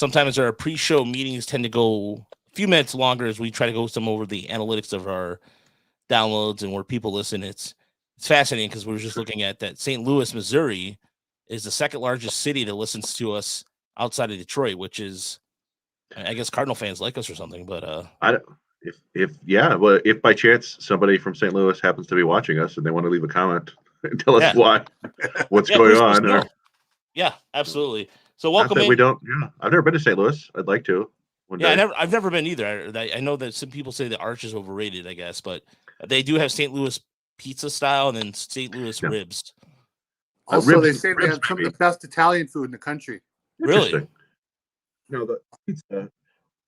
sometimes our pre-show meetings tend to go a few minutes longer as we try to go some over the analytics of our downloads and where people listen. It's fascinating because we were just looking at that St. Louis, Missouri is the second largest city that listens to us outside of Detroit, which is, I guess Cardinal fans like us or something. But if by chance somebody from St. Louis happens to be watching us and they want to leave a comment and tell us what's going on. Yeah, absolutely. So welcome in. We don't. Yeah, I've never been to St. Louis. I'd like to. I've never been either. I know that some people say the Arch is overrated, I guess, but they do have St. Louis pizza style and then St. Louis ribs. Also, they say they have some of the best Italian food in the country. Really? No, the pizza.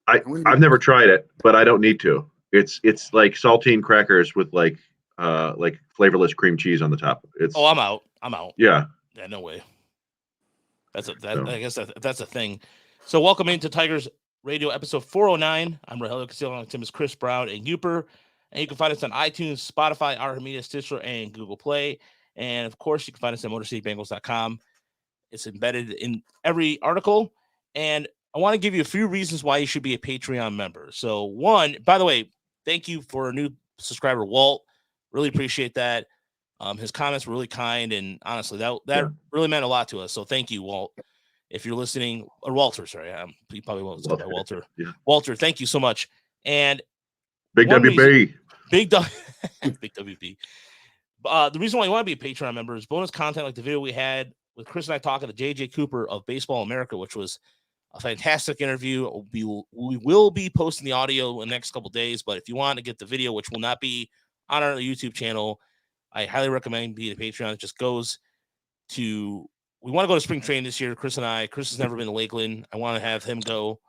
I've never tried it, but I don't need to. It's like saltine crackers with like flavorless cream cheese on the top. I'm out. Yeah. Yeah, no way. I guess that's a thing. So welcome into Tigers Radio episode 409. I'm Rogelio Castillo. On Tim is Chris Brown and Uper. And you can find us on iTunes, Spotify, iHeartMedia, Stitcher, and Google Play. And of course, you can find us at MotorCityBengals.com. It's embedded in every article. And I want to give you a few reasons why you should be a Patreon member. So one, by the way, thank you for a new subscriber, Walt. Really appreciate that. His comments were really kind, and honestly, that really meant a lot to us. So thank you, Walt. If you're listening, or Walter, sorry, you probably won't say by Walter. Yeah. Walter, thank you so much. And Big WB. Big WB. The reason why you want to be a Patreon member is bonus content like the video we had with Chris and I talking to J.J. Cooper of Baseball America, which was a fantastic interview. We will be posting the audio in the next couple of days, but if you want to get the video, which will not be on our YouTube channel, I highly recommend being a Patreon. It just goes to, we want to go to spring training this year. Chris has never been to Lakeland. I want to have him go.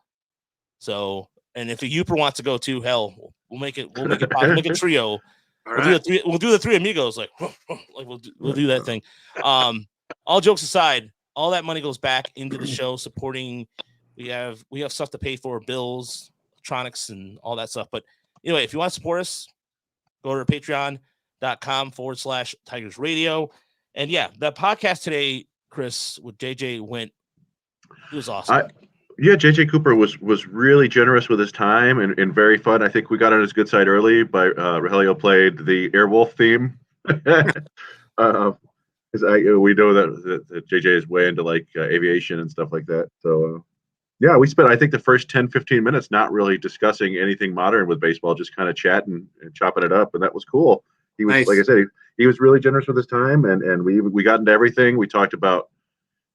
So, and if a Uper wants to go too, hell, we'll make it make a trio. We'll do the three amigos. Like we'll do that thing. All jokes aside, all that money goes back into the show supporting. We have stuff to pay for, bills, electronics, and all that stuff. But anyway, if you want to support us, go to patreon.com/Tigers Radio. And yeah, the podcast today, Chris, with JJ it was awesome. JJ Cooper was really generous with his time and very fun. I think we got on his good side early by Rogelio played the Airwolf theme. We know that JJ is way into like aviation and stuff like that. So we spent, I think, the first 10-15 minutes not really discussing anything modern with baseball, just kind of chatting and chopping it up, and that was cool. He was, like I said, he was really generous with his time, and we got into everything. We talked about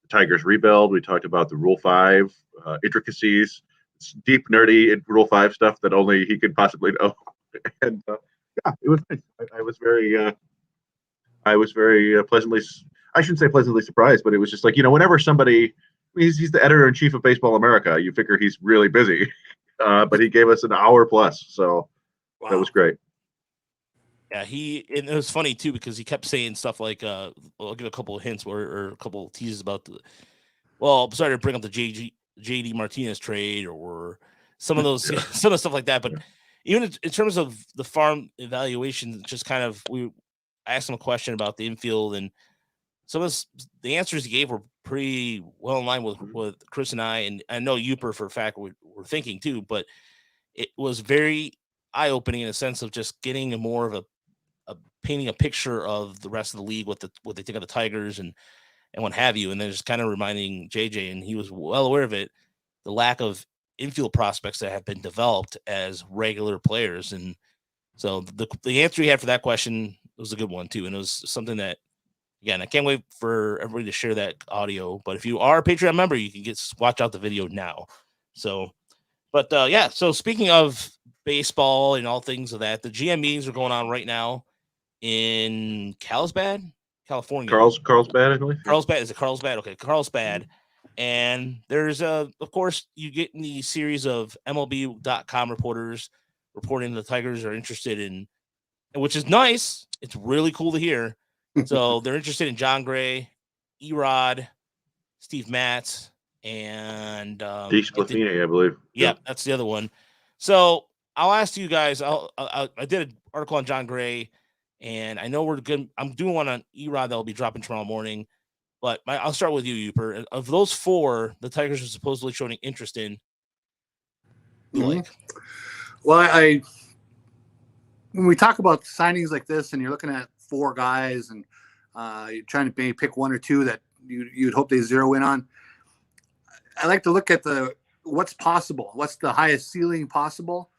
the Tigers rebuild. We talked about the Rule 5 intricacies, deep nerdy Rule 5 stuff that only he could possibly know. And it was nice. I was very pleasantly, I shouldn't say pleasantly surprised, but it was just like, whenever somebody, he's the editor-in-chief of Baseball America, you figure he's really busy, but he gave us an hour plus, so That was great. Yeah, and it was funny too because he kept saying stuff like, I'll give a couple of hints or a couple of teases about I'm sorry to bring up the JD Martinez trade or some of those, some of the stuff like that. But even in terms of the farm evaluation, just kind of, I asked him a question about the infield, and some of the answers he gave were pretty well in line with Chris and I know Uper for a fact we're thinking too, but it was very eye-opening in a sense of just getting more of a painting a picture of the rest of the league, what they think of the Tigers and what have you. And then just kind of reminding JJ, and he was well aware of it, the lack of infield prospects that have been developed as regular players. And so the answer he had for that question was a good one too. And it was something that, again, I can't wait for everybody to share that audio, but if you are a Patreon member, you can watch out the video now. So, but so speaking of baseball and all things of that, the GM meetings are going on right now in Carlsbad, California. Carlsbad, I believe. Carlsbad, is it Carlsbad? Okay, Carlsbad. And there's of course, you get in the series of MLB.com reporters reporting the Tigers are interested in, which is nice. It's really cool to hear. So they're interested in John Gray, Erod, Steve Matz, and D. Splafini, I believe. Yeah, that's the other one. So I'll ask you guys. I did an article on John Gray, and I know we're good. I'm doing one on Erod that will be dropping tomorrow morning. But I'll start with you, Uper. Of those 4, the Tigers are supposedly showing interest in. Well, when we talk about signings like this, and you're looking at 4 guys, and you're trying to maybe pick 1 or 2 that you'd hope they zero in on, I like to look at what's possible, what's the highest ceiling possible.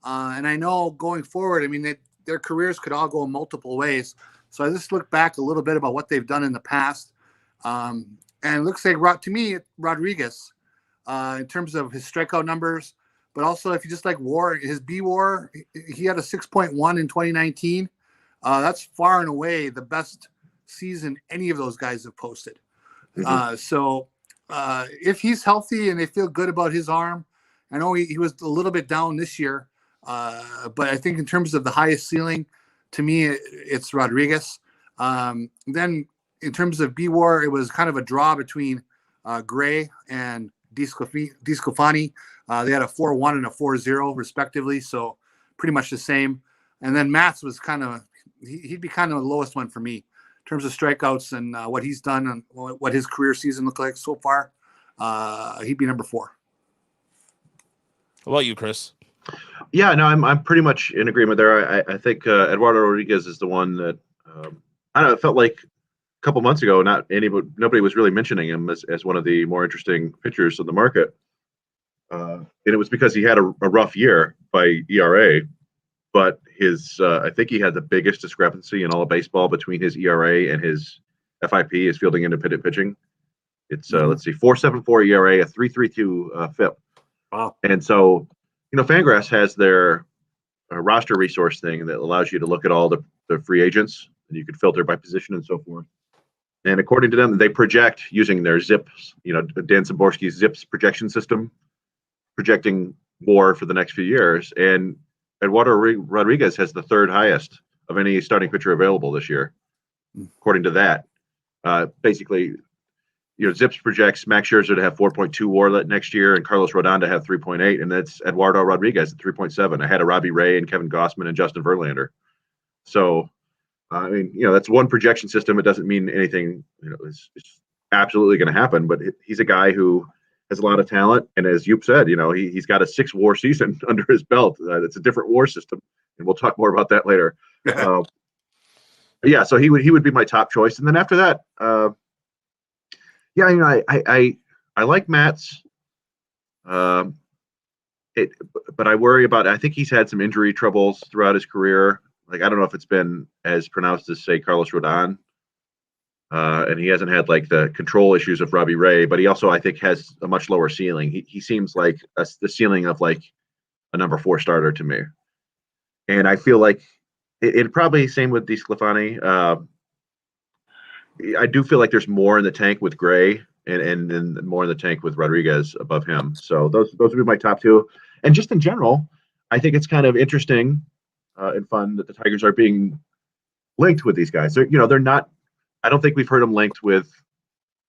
And I know going forward, I mean, their careers could all go multiple ways. So I just look back a little bit about what they've done in the past. And it looks like, to me, Rodriguez, in terms of his strikeout numbers, but also if you just like WAR, his B WAR, he had a 6.1 in 2019. That's far and away the best season any of those guys have posted. So if he's healthy and they feel good about his arm, I know he was a little bit down this year, but I think in terms of the highest ceiling, to me, it's Rodriguez. Then in terms of B WAR, it was kind of a draw between Gray and DeSclafani. They had a 4.1 and a 4.0 respectively, so pretty much the same. And then Matz was he'd be kind of the lowest one for me in terms of strikeouts and what he's done and what his career season looked like so far. He'd be number 4. How about you, Chris? Yeah, no, I'm pretty much in agreement there. I think Eduardo Rodriguez is the one that I don't know. It felt like a couple months ago, nobody was really mentioning him as one of the more interesting pitchers on the market, and it was because he had a rough year by ERA, but I think he had the biggest discrepancy in all of baseball between his ERA and his FIP, his fielding independent pitching. It's let's see, 4.74 ERA, a 3.32 FIP. Wow. And so, FanGraphs has their roster resource thing that allows you to look at all the free agents, and you can filter by position and so forth. And according to them, they project using their ZIPS, Dan Szymborski's ZIPS projection system, projecting WAR for the next few years. And Eduardo Rodriguez has the 3rd highest of any starting pitcher available this year, according to that. Basically, ZIPS projects Max Scherzer to have 4.2 WAR next year and Carlos Rodon to have 3.8, and that's Eduardo Rodriguez at 3.7, ahead of Robbie Ray and Kevin Gossman and Justin Verlander. So, I mean, that's one projection system. It doesn't mean anything, it's absolutely going to happen, but he's a guy who has a lot of talent. And as Yoop said, he's got a 6 WAR season under his belt. It's a different WAR system, and we'll talk more about that later. Yeah, so he would be my top choice. And then after that, I like Matz, but I worry about. I think he's had some injury troubles throughout his career. Like, I don't know if it's been as pronounced as, say, Carlos Rodon, and he hasn't had like the control issues of Robbie Ray, but he also, I think, has a much lower ceiling. He seems like the ceiling of like a number 4 starter to me, and I feel like it probably same with DeSclafani. I do feel like there's more in the tank with Gray and more in the tank with Rodriguez above him. So those would be my top 2. And just in general, I think it's kind of interesting and fun that the Tigers are being linked with these guys. They're not. I don't think we've heard them linked with,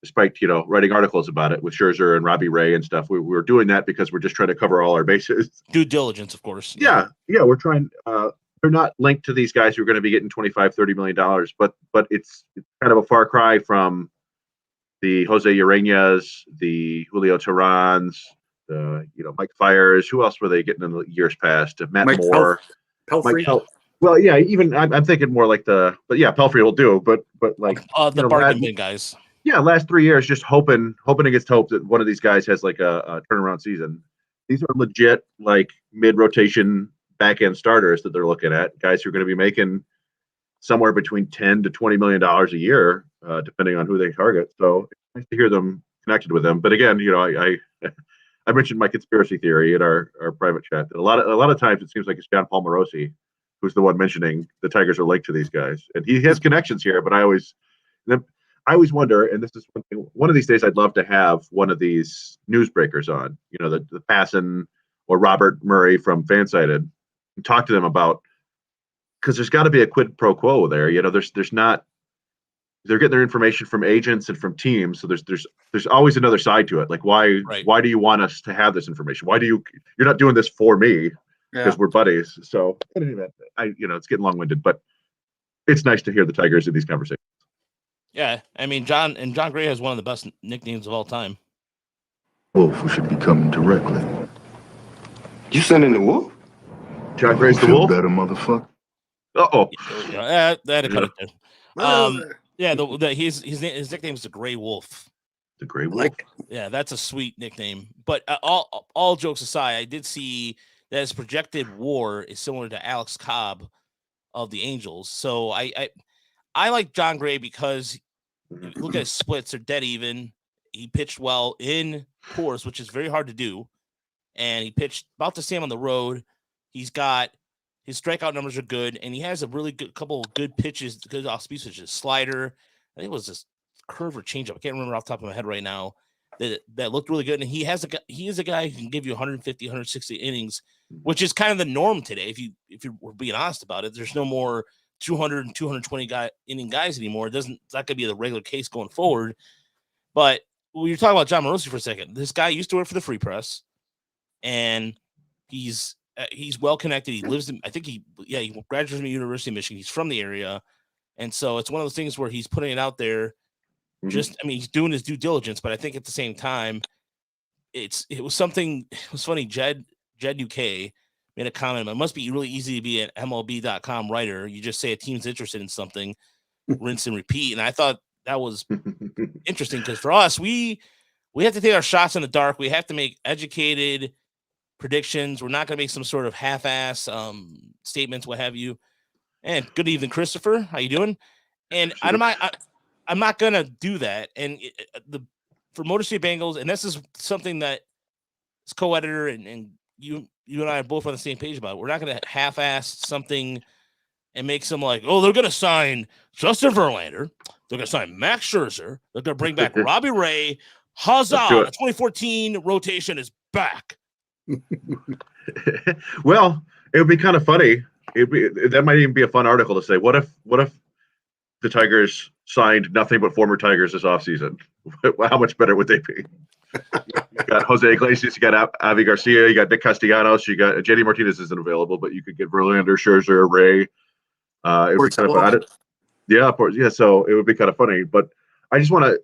despite writing articles about it with Scherzer and Robbie Ray and stuff. We're doing that because we're just trying to cover all our bases. Due diligence, of course. Yeah, we're trying. They're not linked to these guys who are going to be getting $25-30 million, but it's kind of a far cry from the Jose Ureñas, the Julio Terrans, the Mike Fiers. Who else were they getting in the years past? Matt Mike Moore, Pelfrey. Well, yeah, even I'm thinking more like Pelfrey will do, but like the bargain bin guys. Yeah, last 3 years, just hoping against hope that one of these guys has like a turnaround season. These are legit like mid-rotation back end starters that they're looking at, guys who are going to be making somewhere between $10 to $20 million a year, depending on who they target. So it's nice to hear them connected with them. But again, I mentioned my conspiracy theory in our private chat that a lot of times it seems like it's John Palmarosi who's the one mentioning the Tigers are linked to these guys, and he has connections here. But I always wonder, and this is one of these days I'd love to have one of these newsbreakers on, the Passan or Robert Murray from Fansided, and talk to them about, because there's got to be a quid pro quo there. There's not. They're getting their information from agents and from teams, so there's always another side to it. Like, why do you want us to have this information? You're not doing this for me because we're buddies. So anyway, it's getting long-winded, but it's nice to hear the Tigers in these conversations. Yeah, I mean John Gray has one of the best nicknames of all time. Wolf should be coming directly. You sending the wolf? John Gray's the Feel wolf. better, motherfucker. Uh-oh. Yeah, that had to cut it there. Yeah, his nickname is the Gray Wolf. The Gray Wolf. Yeah, that's a sweet nickname. But all jokes aside, I did see that his projected WAR is similar to Alex Cobb of the Angels. So I like John Gray because look at his splits; they're dead even. He pitched well in Coors, which is very hard to do, and he pitched about the same on the road. He's got his strikeout numbers are good, and he has a really good couple of good pitches, good off-speed pitches. Slider, I think it was this curve or changeup. I can't remember off the top of my head right now. That looked really good, and he is a guy who can give you 150, 160 innings, which is kind of the norm today. If you're being honest about it, there's no more 200 and 220 inning guys anymore. It's not going to be the regular case going forward. But when you're talking about John Morosi for a second, this guy used to work for the Free Press, and he's well connected. He lives in, I think he graduated from the University of Michigan. He's from the area, and so it's one of those things where he's putting it out there. He's doing his due diligence, but I think at the same time, it was funny. Jed UK made a comment. It must be really easy to be an MLB.com writer. You just say a team's interested in something, rinse and repeat. And I thought that was interesting because for us, we have to take our shots in the dark. We have to make educated predictions. We're not going to make some sort of half-ass statements, what have you. And good evening, Christopher. How you doing? And I'm not going to do that. And for Motor City Bengals, and this is something that is co-editor and you and I are both on the same page about. We're not going to half-ass something and make some like, oh, they're going to sign Justin Verlander. They're going to sign Max Scherzer. They're going to bring back Robbie Ray. Huzzah! The 2014 rotation is back. Well, it would be kind of funny. That might even be a fun article to say. What if the Tigers signed nothing but former Tigers this offseason? How much better would they be? You got Jose Iglesias, you got Avi Garcia, you got Nick Castellanos, you got JD Martinez isn't available, but you could get Verlander, Scherzer, Ray. It would be kind of fun. Yeah. So it would be kind of funny, but I just want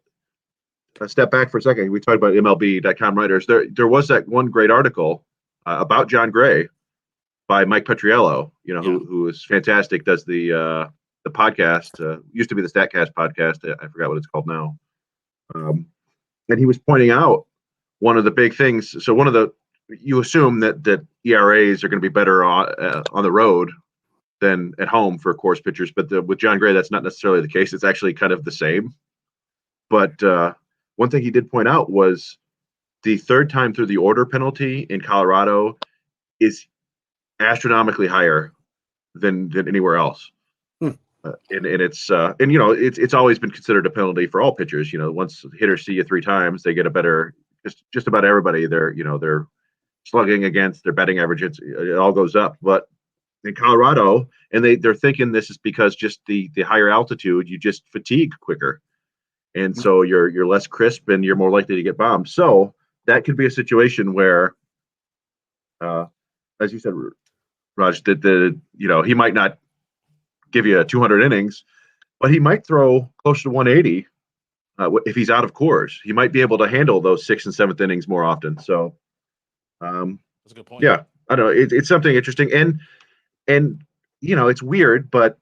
to step back for a second. We talked about MLB.com writers. There was that one great article about John Gray by Mike Petriello, who is fantastic. Does the podcast, used to be the StatCast podcast. I forgot what it's called now. And he was pointing out one of the big things. So you assume that ERAs are going to be better on the road than at home for Coors pitchers, but with John Gray, that's not necessarily the case. It's actually kind of the same. But one thing he did point out was the third time through the order penalty in Colorado is astronomically higher than anywhere else. And it's always been considered a penalty for all pitchers. Once hitters see you three times, they get a better. Just about everybody. They're slugging against their batting average. It all goes up. But in Colorado, and they're thinking this is because just the higher altitude, you just fatigue quicker, and so you're less crisp and you're more likely to get bombed. So that could be a situation where, as you said, Raj, that he might not give you 200 innings, but he might throw close to 180 if he's out of Coors. He might be able to handle those 6th and 7th innings more often. So, that's a good point. Yeah, I don't know. It's something interesting, and it's weird, but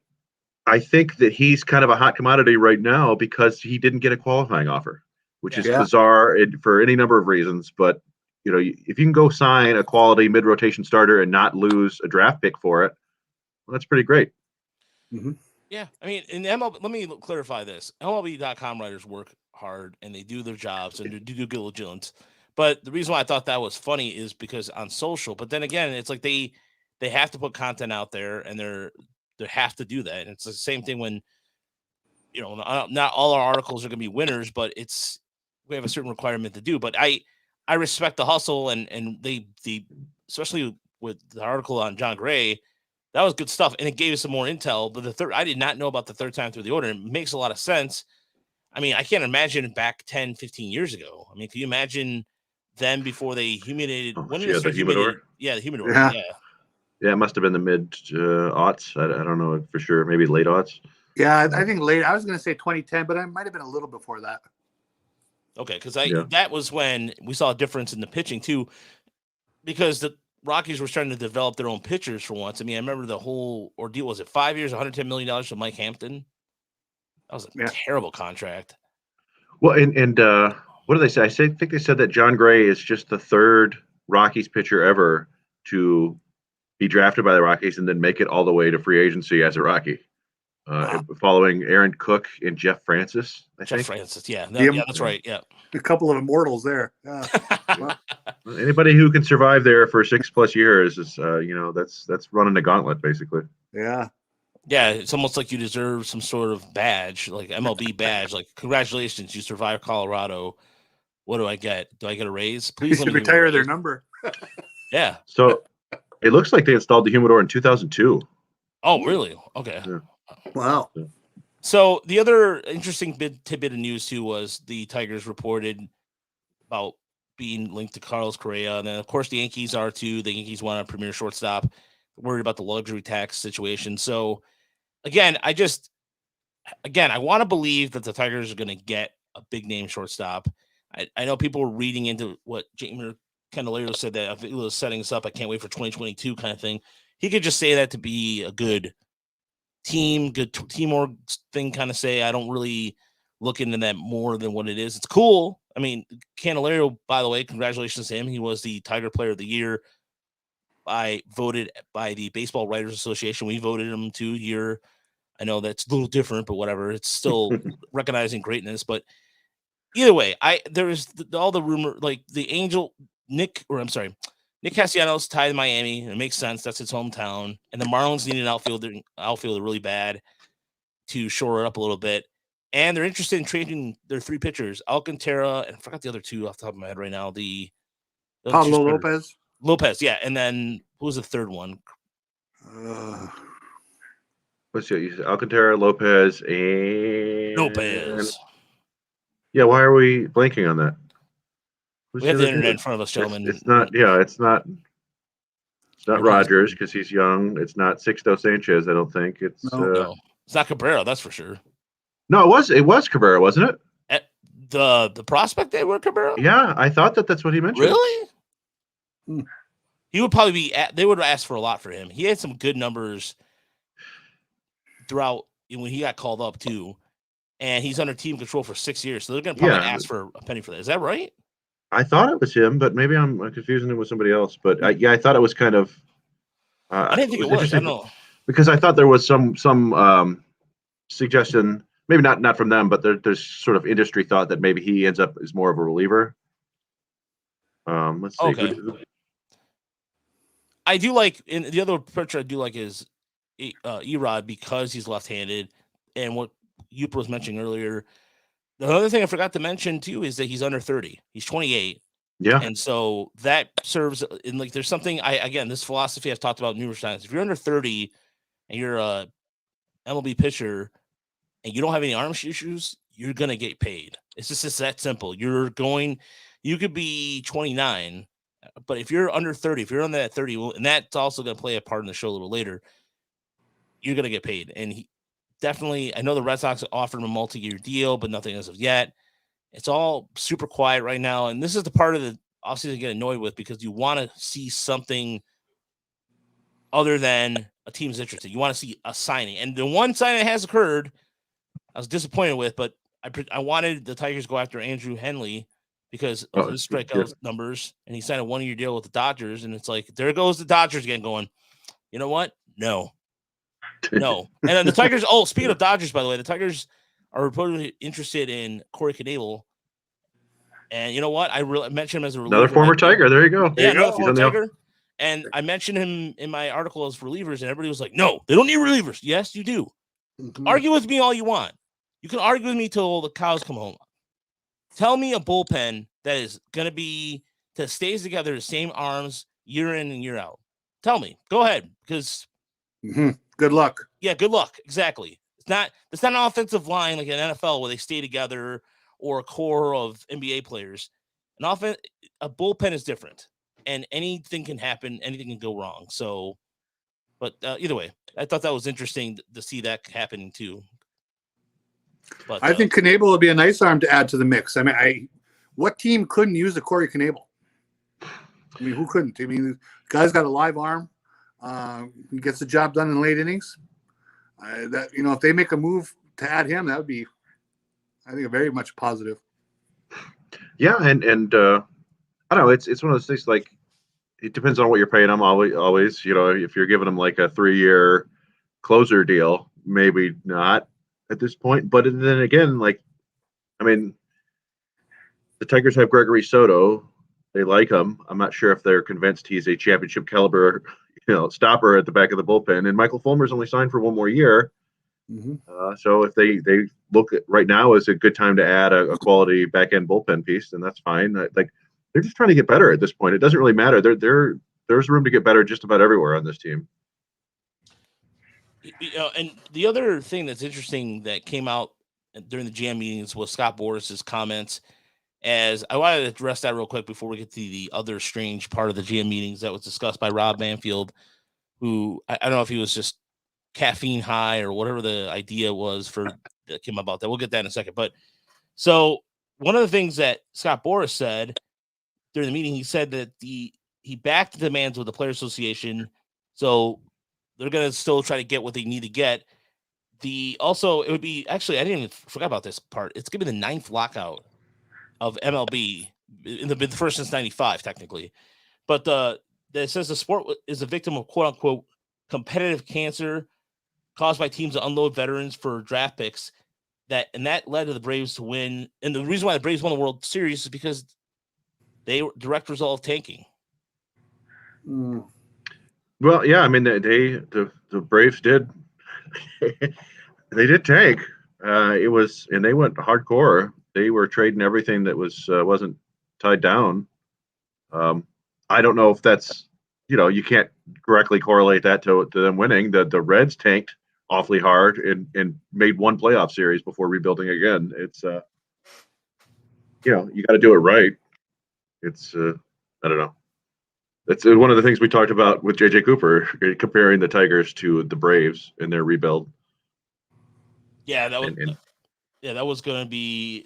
I think that he's kind of a hot commodity right now because he didn't get a qualifying offer, which is bizarre for any number of reasons. But if you can go sign a quality mid-rotation starter and not lose a draft pick for it, well, that's pretty great. Mm-hmm. Yeah, I mean, in MLB, let me clarify this. MLB.com writers work hard and they do their jobs and do due diligence. But the reason why I thought that was funny is because on social. But then again, it's like they have to put content out there, and they have to do that. And it's the same thing when not all our articles are going to be winners, but we have a certain requirement to do. But I respect the hustle, and they especially with the article on John Gray. That was good stuff, and it gave us some more intel. But I did not know about the third time through the order. It makes a lot of sense. I mean, I can't imagine back 10, 15 years ago. I mean, can you imagine them before they humidated? When did they start humidor? Yeah, the humidor. Yeah, it must have been the mid aughts. I don't know for sure. Maybe late aughts. Yeah, I think late. I was going to say 2010, but I might have been a little before that. Okay, because that was when we saw a difference in the pitching too, because the Rockies were starting to develop their own pitchers for once. I mean, I remember the whole ordeal. Was it 5 years, $110 million from Mike Hampton? That was a terrible contract. Well, and what did they say? I think they said that John Gray is just the third Rockies pitcher ever to be drafted by the Rockies and then make it all the way to free agency as a Rocky. Following Aaron Cook and Jeff Francis, I think. Francis, yeah, that's right. Yeah, a couple of immortals there. Well, anybody who can survive there for 6+ years is, that's running the gauntlet, basically. Yeah. Yeah, it's almost like you deserve some sort of badge, like MLB badge. Like, congratulations, you survived Colorado. What do I get? Do I get a raise? Please let me retire their number. Yeah. So it looks like they installed the humidor in 2002. Oh, really? Okay. Yeah. Wow. So the other interesting tidbit of news too was the Tigers reported about being linked to Carlos Correa, and then of course the Yankees are too. The Yankees want a premier shortstop, worried about the luxury tax situation. So again, I want to believe that the Tigers are going to get a big name shortstop. I know people were reading into what Jamer Candelario said, that if it was setting us up, I can't wait for 2022 kind of thing. He could just say that to be a good teamwork thing, kind of say. I don't really look into that more than what it is. It's cool. I mean, Candelario, by the way, congratulations to him. He was the Tiger Player of the Year. Voted by the Baseball Writers Association. We voted him to here. I know that's a little different, but whatever. It's still recognizing greatness. But either way, there's all the rumor, like the Nick Castellanos tied to Miami. It makes sense. That's his hometown. And the Marlins need an outfielder really bad to shore it up a little bit. And they're interested in trading their 3 pitchers, Alcantara, and I forgot the other 2 off the top of my head right now. The Pablo Lopez, yeah. And then who was the third one? Let's see. You said Alcantara, Lopez, and Lopez. Yeah, why are we blanking on that? We have the internet in front of us, gentlemen. It's not Rogers because he's young. It's not Sixto Sanchez, I don't think. It's no. It's not Cabrera, that's for sure. No, it was Cabrera, wasn't it? The prospect they were Cabrera? Yeah, I thought that's what he mentioned. Really? He would probably be they would have asked for a lot for him. He had some good numbers throughout when he got called up too. And he's under team control for 6 years. So they're gonna probably ask for a penny for that. Is that right? I thought it was him, but maybe I'm confusing it with somebody else. But I thought it was kind of. I didn't think it was. I don't know, because I thought there was some suggestion, maybe not from them, but there's sort of industry thought that maybe he ends up as more of a reliever. Let's see. Okay. I do like, and the other pitcher I do like is Erod, because he's left-handed, and what Yupa was mentioning earlier. The other thing I forgot to mention too is that he's under 30. He's 28. Yeah. And so that serves in, like, there's something this philosophy I've talked about numerous times. If you're under 30 and you're a MLB pitcher and you don't have any arm issues, you're going to get paid. It's just that simple. You could be 29, but if you're under 30, if you're on that 30, and that's also going to play a part in the show a little later, you're going to get paid. And definitely, I know the Red Sox offered him a multi-year deal, but nothing as of yet. It's all super quiet right now. And this is the part of the offseason I get annoyed with, because you want to see something other than a team's interested. You want to see a signing. And the one signing that has occurred, I was disappointed with, but I wanted the Tigers to go after Andrew Henley because of his strikeout numbers. And he signed a 1-year deal with the Dodgers. And it's like, there goes the Dodgers again going, you know what? No. And then the Tigers, speaking of Dodgers, by the way, the Tigers are reportedly interested in Corey Knebel. And you know what? I mentioned him as a reliever. Another former Tiger. There you go. Yeah, another former Tiger. And I mentioned him in my article as relievers, and everybody was like, no, they don't need relievers. Yes, you do. Mm-hmm. Argue with me all you want. You can argue with me till the cows come home. Tell me a bullpen that is going that stays together, the same arms year in and year out. Tell me. Go ahead, because good luck. Yeah, good luck. Exactly. It's not an offensive line like an NFL where they stay together, or a core of NBA players. A bullpen is different, and anything can happen. Anything can go wrong. So, but either way, I thought that was interesting to see that happening too. But I think Knable would be a nice arm to add to the mix. I mean, what team couldn't use the Corey Knable? I mean, who couldn't? I mean, the guy's got a live arm. He gets the job done in late innings. If they make a move to add him, that would be, I think, a very much positive. Yeah, and I don't know. It's one of those things. Like, it depends on what you're paying them. Always, if you're giving them like a 3-year closer deal, maybe not at this point. But then again, like, I mean, the Tigers have Gregory Soto. They like him. I'm not sure if they're convinced he's a championship caliber, stopper at the back of the bullpen. And Michael Fulmer's only signed for 1 more year. Mm-hmm. So if they look at right now is a good time to add a quality back end bullpen piece, then that's fine. Like, they're just trying to get better at this point. It doesn't really matter. There's room to get better just about everywhere on this team. And the other thing that's interesting that came out during the GM meetings was Scott Boris's comments. As I wanted to address that real quick before we get to the other strange part of the GM meetings that was discussed by Rob Manfield, who I don't know if he was just caffeine high or whatever the idea was that came about that. We'll get that in a second. But so one of the things that Scott Boris said during the meeting, he said that he backed the demands of the Players Association. So they're going to still try to get what they need to get. It would be actually, I didn't even forget about this part. It's going to be the 9th lockout of MLB in the first since 95, technically. But it says the sport is a victim of quote unquote competitive cancer caused by teams that unload veterans for draft picks. That led to the Braves to win. And the reason why the Braves won the World Series is because they were direct result of tanking. Mm. Well, yeah, I mean, the Braves did. They did tank. And they went hardcore. They were trading everything that wasn't tied down. I don't know if that's, you can't directly correlate that to them winning. The Reds tanked awfully hard and made one playoff series before rebuilding again. It's you got to do it right. It's I don't know. That's one of the things we talked about with JJ Cooper, comparing the Tigers to the Braves in their rebuild. Yeah, that was going to be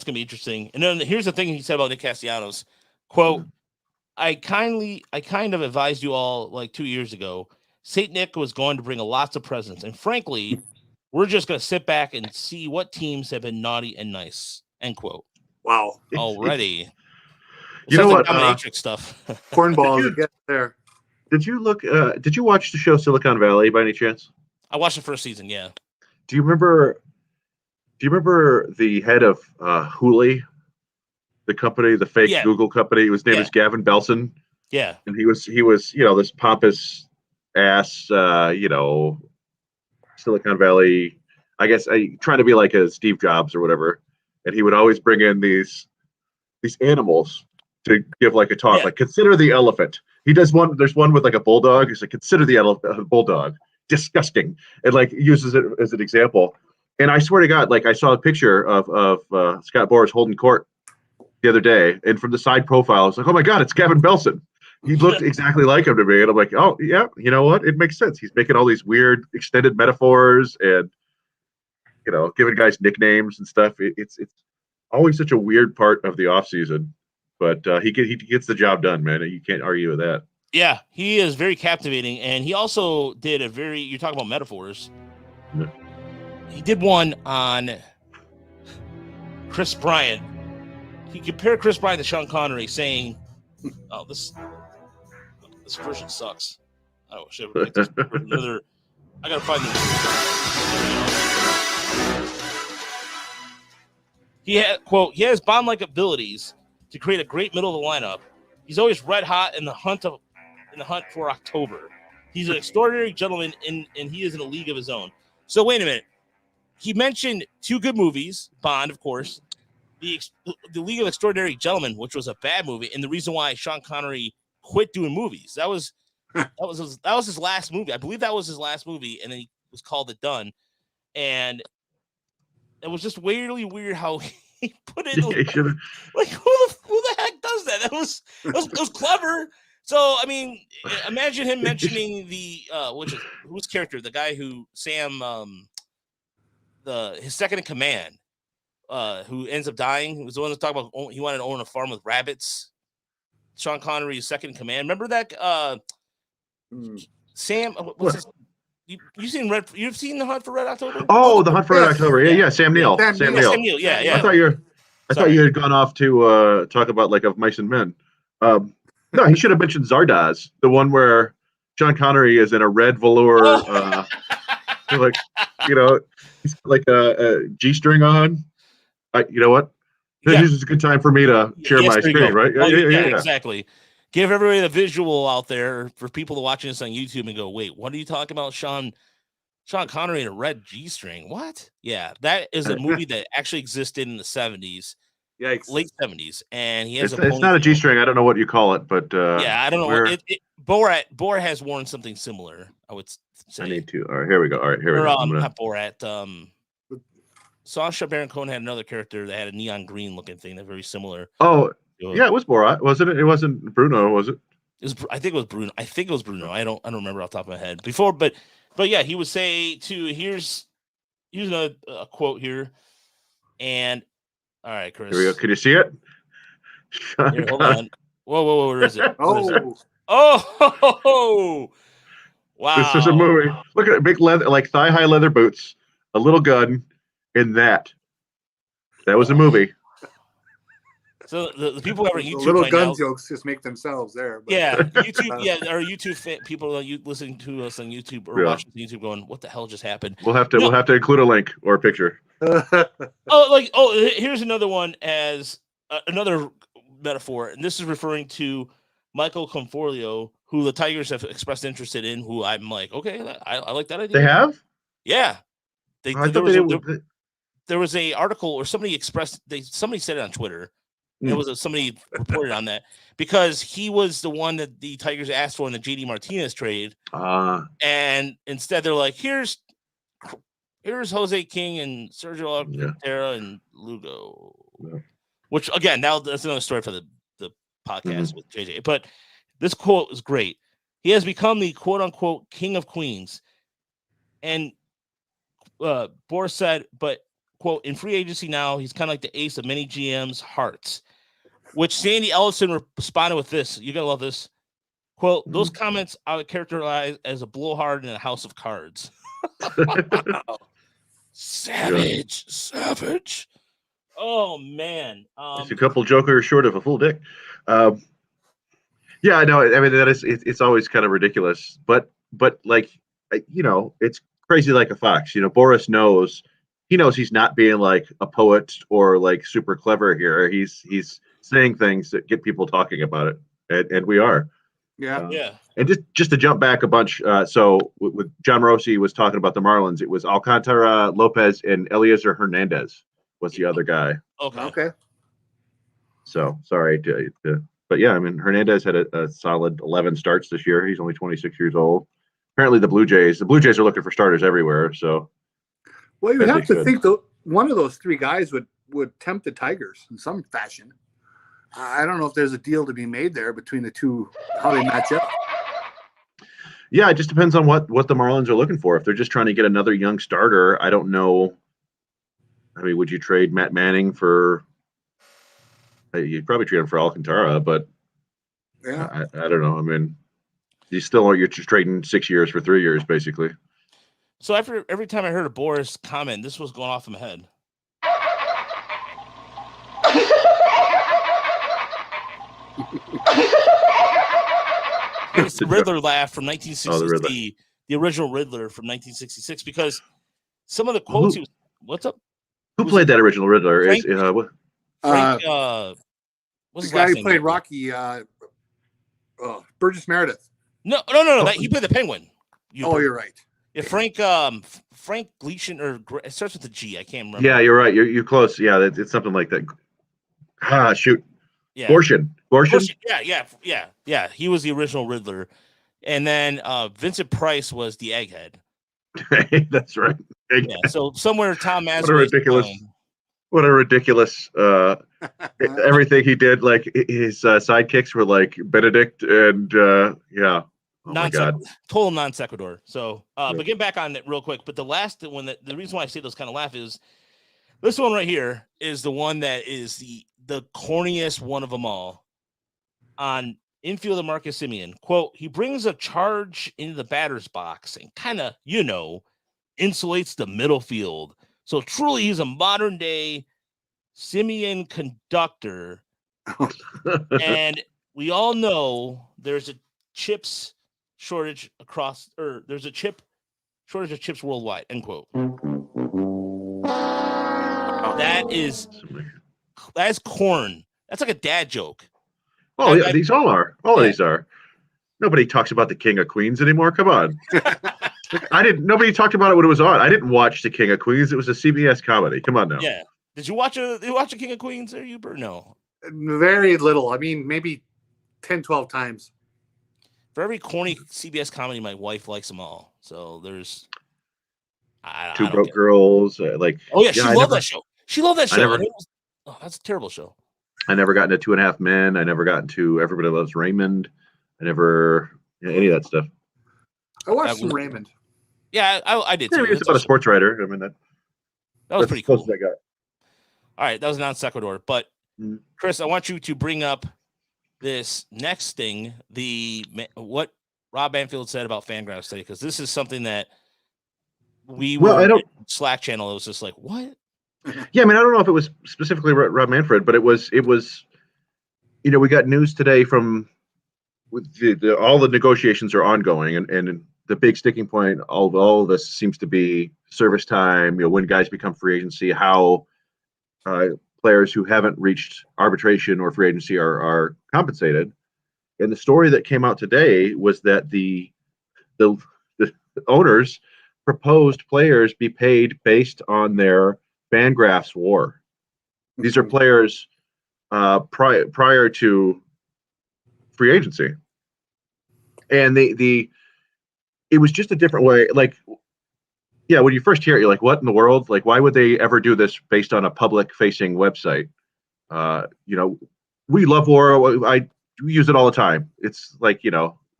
interesting. And then here's the thing he said about Nick Castellanos, quote, I kind of advised you all like 2 years ago, St. Nick was going to bring lots of presents. And frankly, we're just going to sit back and see what teams have been naughty and nice, end quote. Wow. Already. You know what? Dominatrix stuff. Cornballs get there. Did you watch the show Silicon Valley by any chance? I watched the first season, yeah. Do you remember the head of Hooli, the company, the fake Google company? His name is Gavin Belson. Yeah. And he was this pompous ass, Silicon Valley, I guess, trying to be like a Steve Jobs or whatever. And he would always bring in these animals to give like a talk, like consider the elephant. He does one. There's one with like a bulldog. He's like, consider the bulldog. Disgusting. And like uses it as an example. And I swear to God, like I saw a picture of Scott Boras holding court the other day, and from the side profile, I was like, oh my God, it's Gavin Belson. He looked exactly like him to me, and I'm like, oh yeah, you know what? It makes sense. He's making all these weird extended metaphors and giving guys nicknames and stuff. It's always such a weird part of the off season, but he gets the job done, man. You can't argue with that. Yeah, he is very captivating, and he also did you're talking about metaphors. Yeah. He did one on Chris Bryant. He compared Chris Bryant to Sean Connery, saying, "Oh, this version sucks." Oh shit! Another. I gotta find this. He has Bond-like abilities to create a great middle of the lineup. He's always red hot in the hunt for October. He's an extraordinary gentleman, and he is in a league of his own. So wait a minute. He mentioned 2 good movies, Bond, of course, the League of Extraordinary Gentlemen, which was a bad movie, and the reason why Sean Connery quit doing movies. That was his last movie. I believe that was his last movie, and then he was called it done. And it was just weirdly weird how he put it. Like who the heck does that? It was clever. So I mean, imagine him mentioning whose character, the guy who Sam. his second in command, who ends up dying, was the one that talked about he wanted to own a farm with rabbits. Sean Connery is second in command. Remember that Sam? What's his? You've seen the Hunt for Red October? Oh, the Hunt for Red October. Yeah. Sam Neill. Sam Neill. Sam Neill. Yeah. I thought you had gone off to talk about like Of Mice and Men. No, he should have mentioned Zardoz, the one where Sean Connery is in a red velour, like he's like a G-string on. You know what? Yeah. This is a good time for me to share my screen, right? Yeah, exactly. Give everybody the visual out there for people watching this on YouTube and go, wait, what are you talking about? Sean Connery in a red G-string. What? Yeah, that is a movie that actually existed in the 70s. Yikes. Late 70s, and he has it's not a G-string. I don't know what you call it, but I don't know. Borat has worn something similar, I would say. I need to. All right, here we go. All right, here we go. Not Borat. Sacha Baron Cohen had another character that had a neon green looking thing that's very similar. Oh, yeah, it was Borat, wasn't it? It wasn't Bruno, was it? I think it was Bruno. I don't remember off the top of my head before, but yeah, he would say too. Here's a quote here, and all right, Chris. Here we go. Can you see it? Here, hold on. Whoa, where is it? Oh, wow. This is a movie. Look at it, big leather, like thigh-high leather boots, a little gun, and that was a movie. So the people who are on YouTube little right gun now, jokes just make themselves there. But. Yeah, YouTube. Yeah, our YouTube people listening to us on YouTube or watching YouTube, going, "What the hell just happened?" We'll have to include a link or a picture. Here's another one as another metaphor, and this is referring to Michael Conforto, who the Tigers have expressed interest in. Who I'm like, okay, I like that idea. They have? Yeah. There was a article or somebody said it on Twitter. There was somebody reported on that because he was the one that the Tigers asked for in the JD Martinez trade. And instead they're like, here's Jose King and Sergio Alcantara and Lugo. Yeah. Which again, now that's another story for the podcast with JJ. But this quote is great. He has become the quote unquote king of queens. And Boris said, but quote, in free agency now, he's kind of like the ace of many GMs' hearts. Which Sandy Ellison responded with this. You're gonna love this. Quote, those comments I would characterize as a blowhard in a house of cards. Savage. Oh man. It's a couple jokers short of a full dick. Yeah, I know. I mean, it's always kind of ridiculous, but like, it's crazy like a fox. Boris knows he's not being like a poet or like super clever here. He's saying things that get people talking about it, and we are. Yeah. And just to jump back a bunch, so with John Rossi was talking about the Marlins, it was Alcantara, Lopez, and Eliezer Hernandez was the other guy. Okay. So sorry but yeah, I mean Hernandez had a solid 11 starts this year. He's only 26 years old. Apparently the Blue Jays are looking for starters everywhere. So. Well, you would have to think that one of those three guys would tempt the Tigers in some fashion. I don't know if there's a deal to be made there between the two, how they match up. Yeah, it just depends on what the Marlins are looking for. If they're just trying to get another young starter, I don't know. I mean, would you trade Matt Manning for? You'd probably trade him for Alcantara, but yeah, I don't know. I mean, you're just trading 6 years for 3 years, basically. So every time I heard a Boris comment, this was going off in my head. It's the Riddler laugh from 1960, the original Riddler from 1966, because some of the quotes he was. What's up? Who played that original Riddler? Frank, what's the guy who played Rocky? Burgess Meredith. No. He played the Penguin. You're right. Yeah, Frank Gleason, or it starts with a G. I can't remember. Yeah, you're right. You're close. Yeah, it's something like that. Shoot. Yeah. Gorshin. Yeah. He was the original Riddler, and then Vincent Price was the Egghead. That's right. Yeah. So somewhere Tom Mazur. What a ridiculous. Everything he did, like his sidekicks were like Benedict and yeah. Oh my God. Total non sequitur. So, but get back on it real quick. But the last one the reason why I say those kind of laugh is this one right here is the one that is the corniest one of them all. On infielder Marcus Semien, quote, he brings a charge into the batter's box and kind of, insulates the middle field. So truly, he's a modern day Semien conductor. And we all know there's a chips shortage there's a chip shortage of chips worldwide, end quote. That's corn. That's like a dad joke. Oh, yeah, these all are. All of these are. Nobody talks about the King of Queens anymore. Come on. Nobody talked about it when it was on. I didn't watch the King of Queens. It was a CBS comedy. Come on now. Yeah. Did you watch the King of Queens there, Hubert? No. Very little. I mean, maybe 10, 12 times. For every corny CBS comedy, my wife likes them all. So there's Two Broke Girls. Oh yeah, she loved that show. She loved that show. That's a terrible show. I never got into 2.5 Men. I never got into Everybody Loves Raymond. I never any of that stuff. I watched some Raymond. Yeah, I did too. Yeah, it's about a sports writer. I mean that was pretty cool. I got. All right, that was non sequitur. But Chris, I want you to bring up this next thing, what Rob Banfield said about FanGraphs today, because this is something that Slack channel. It was just like, what? Yeah, I mean, I don't know if it was specifically Rob Manfred, but it was. We got news today from all the negotiations are ongoing, and the big sticking point of all of this seems to be service time. When guys become free agency, how players who haven't reached arbitration or free agency are compensated. And the story that came out today was that the owners proposed players be paid based on their FanGraphs WAR. These are players prior to free agency, and it was just a different way. Like, yeah, when you first hear it, you're like, "What in the world? Like, why would they ever do this based on a public-facing website?" We love WAR. We use it all the time. It's like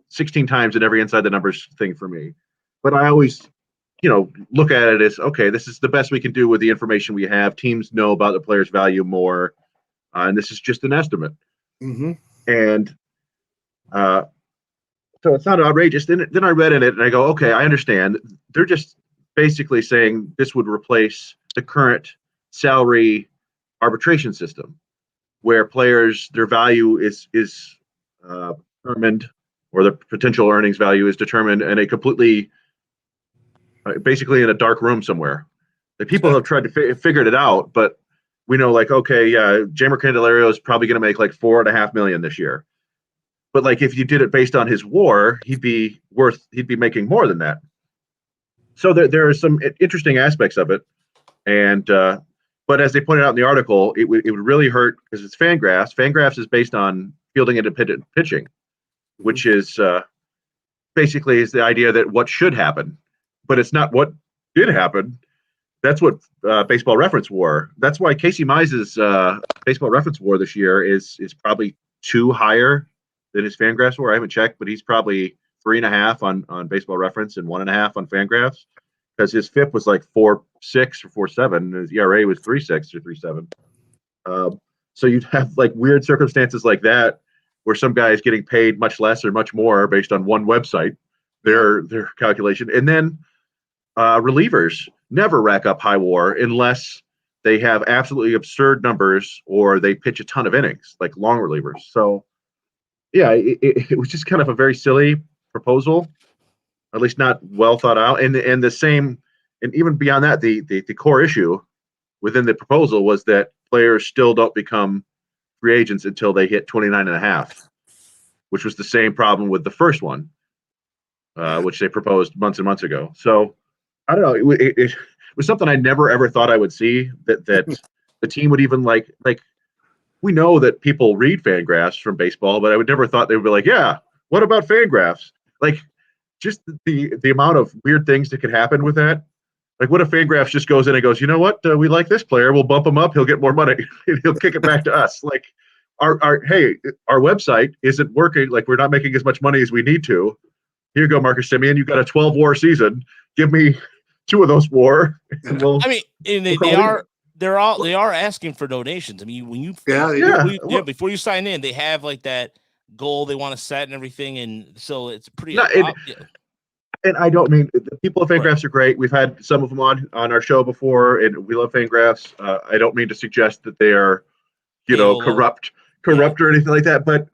16 times in every Inside the Numbers thing for me. But I always look at it as, okay, this is the best we can do with the information we have. Teams know about the player's value more, and this is just an estimate. Mm-hmm. And so it's not outrageous. Then I read in it, and I go, okay, I understand. They're just basically saying this would replace the current salary arbitration system, where players, their value is determined, or the potential earnings value is determined in a completely basically in a dark room somewhere. The people have tried to figured it out, but we know, like, okay, yeah, Jeimer Candelario is probably going to make like $4.5 million this year. But like, if you did it based on his WAR, he'd be making more than that. So there are some interesting aspects of it, and but as they pointed out in the article, it would really hurt because it's FanGraphs. FanGraphs is based on fielding independent pitching, which is basically is the idea that what should happen. But it's not what did happen. That's what Baseball Reference WAR. That's why Casey Mize's Baseball Reference WAR this year is probably 2 higher than his FanGraphs WAR. I haven't checked, but he's probably 3.5 on Baseball Reference and 1.5 on FanGraphs, because his FIP was like 4.6 or 4.7. His ERA was 3.6 or 3.7. So you'd have like weird circumstances like that, where some guy is getting paid much less or much more based on one website, their calculation, and then relievers never rack up high WAR unless they have absolutely absurd numbers or they pitch a ton of innings, like long relievers. So, yeah, it was just kind of a very silly proposal, at least not well thought out. And the same, and even beyond that, the core issue within the proposal was that players still don't become free agents until they hit 29.5, which was the same problem with the first one, which they proposed months and months ago. So, I don't know. It was something I never ever thought I would see. That the team would even like. We know that people read FanGraphs from baseball, but I would never thought they would be like, yeah, what about FanGraphs? Like, just the amount of weird things that could happen with that. Like, what if FanGraphs just goes in and goes, you know what? We like this player. We'll bump him up. He'll get more money. He'll kick it back to us. Like, our website isn't working. Like, we're not making as much money as we need to. here you go, Marcus Simeon. You've got a 12-war season. Give me 2 of those war. And I mean, and they are asking for donations. I mean, when before you sign in, they have like that goal they want to set and everything, and so it's pretty. And I don't mean the people at FanGraphs are great. We've had some of them on our show before, and we love FanGraphs. I don't mean to suggest that they are, corrupt or anything like that. But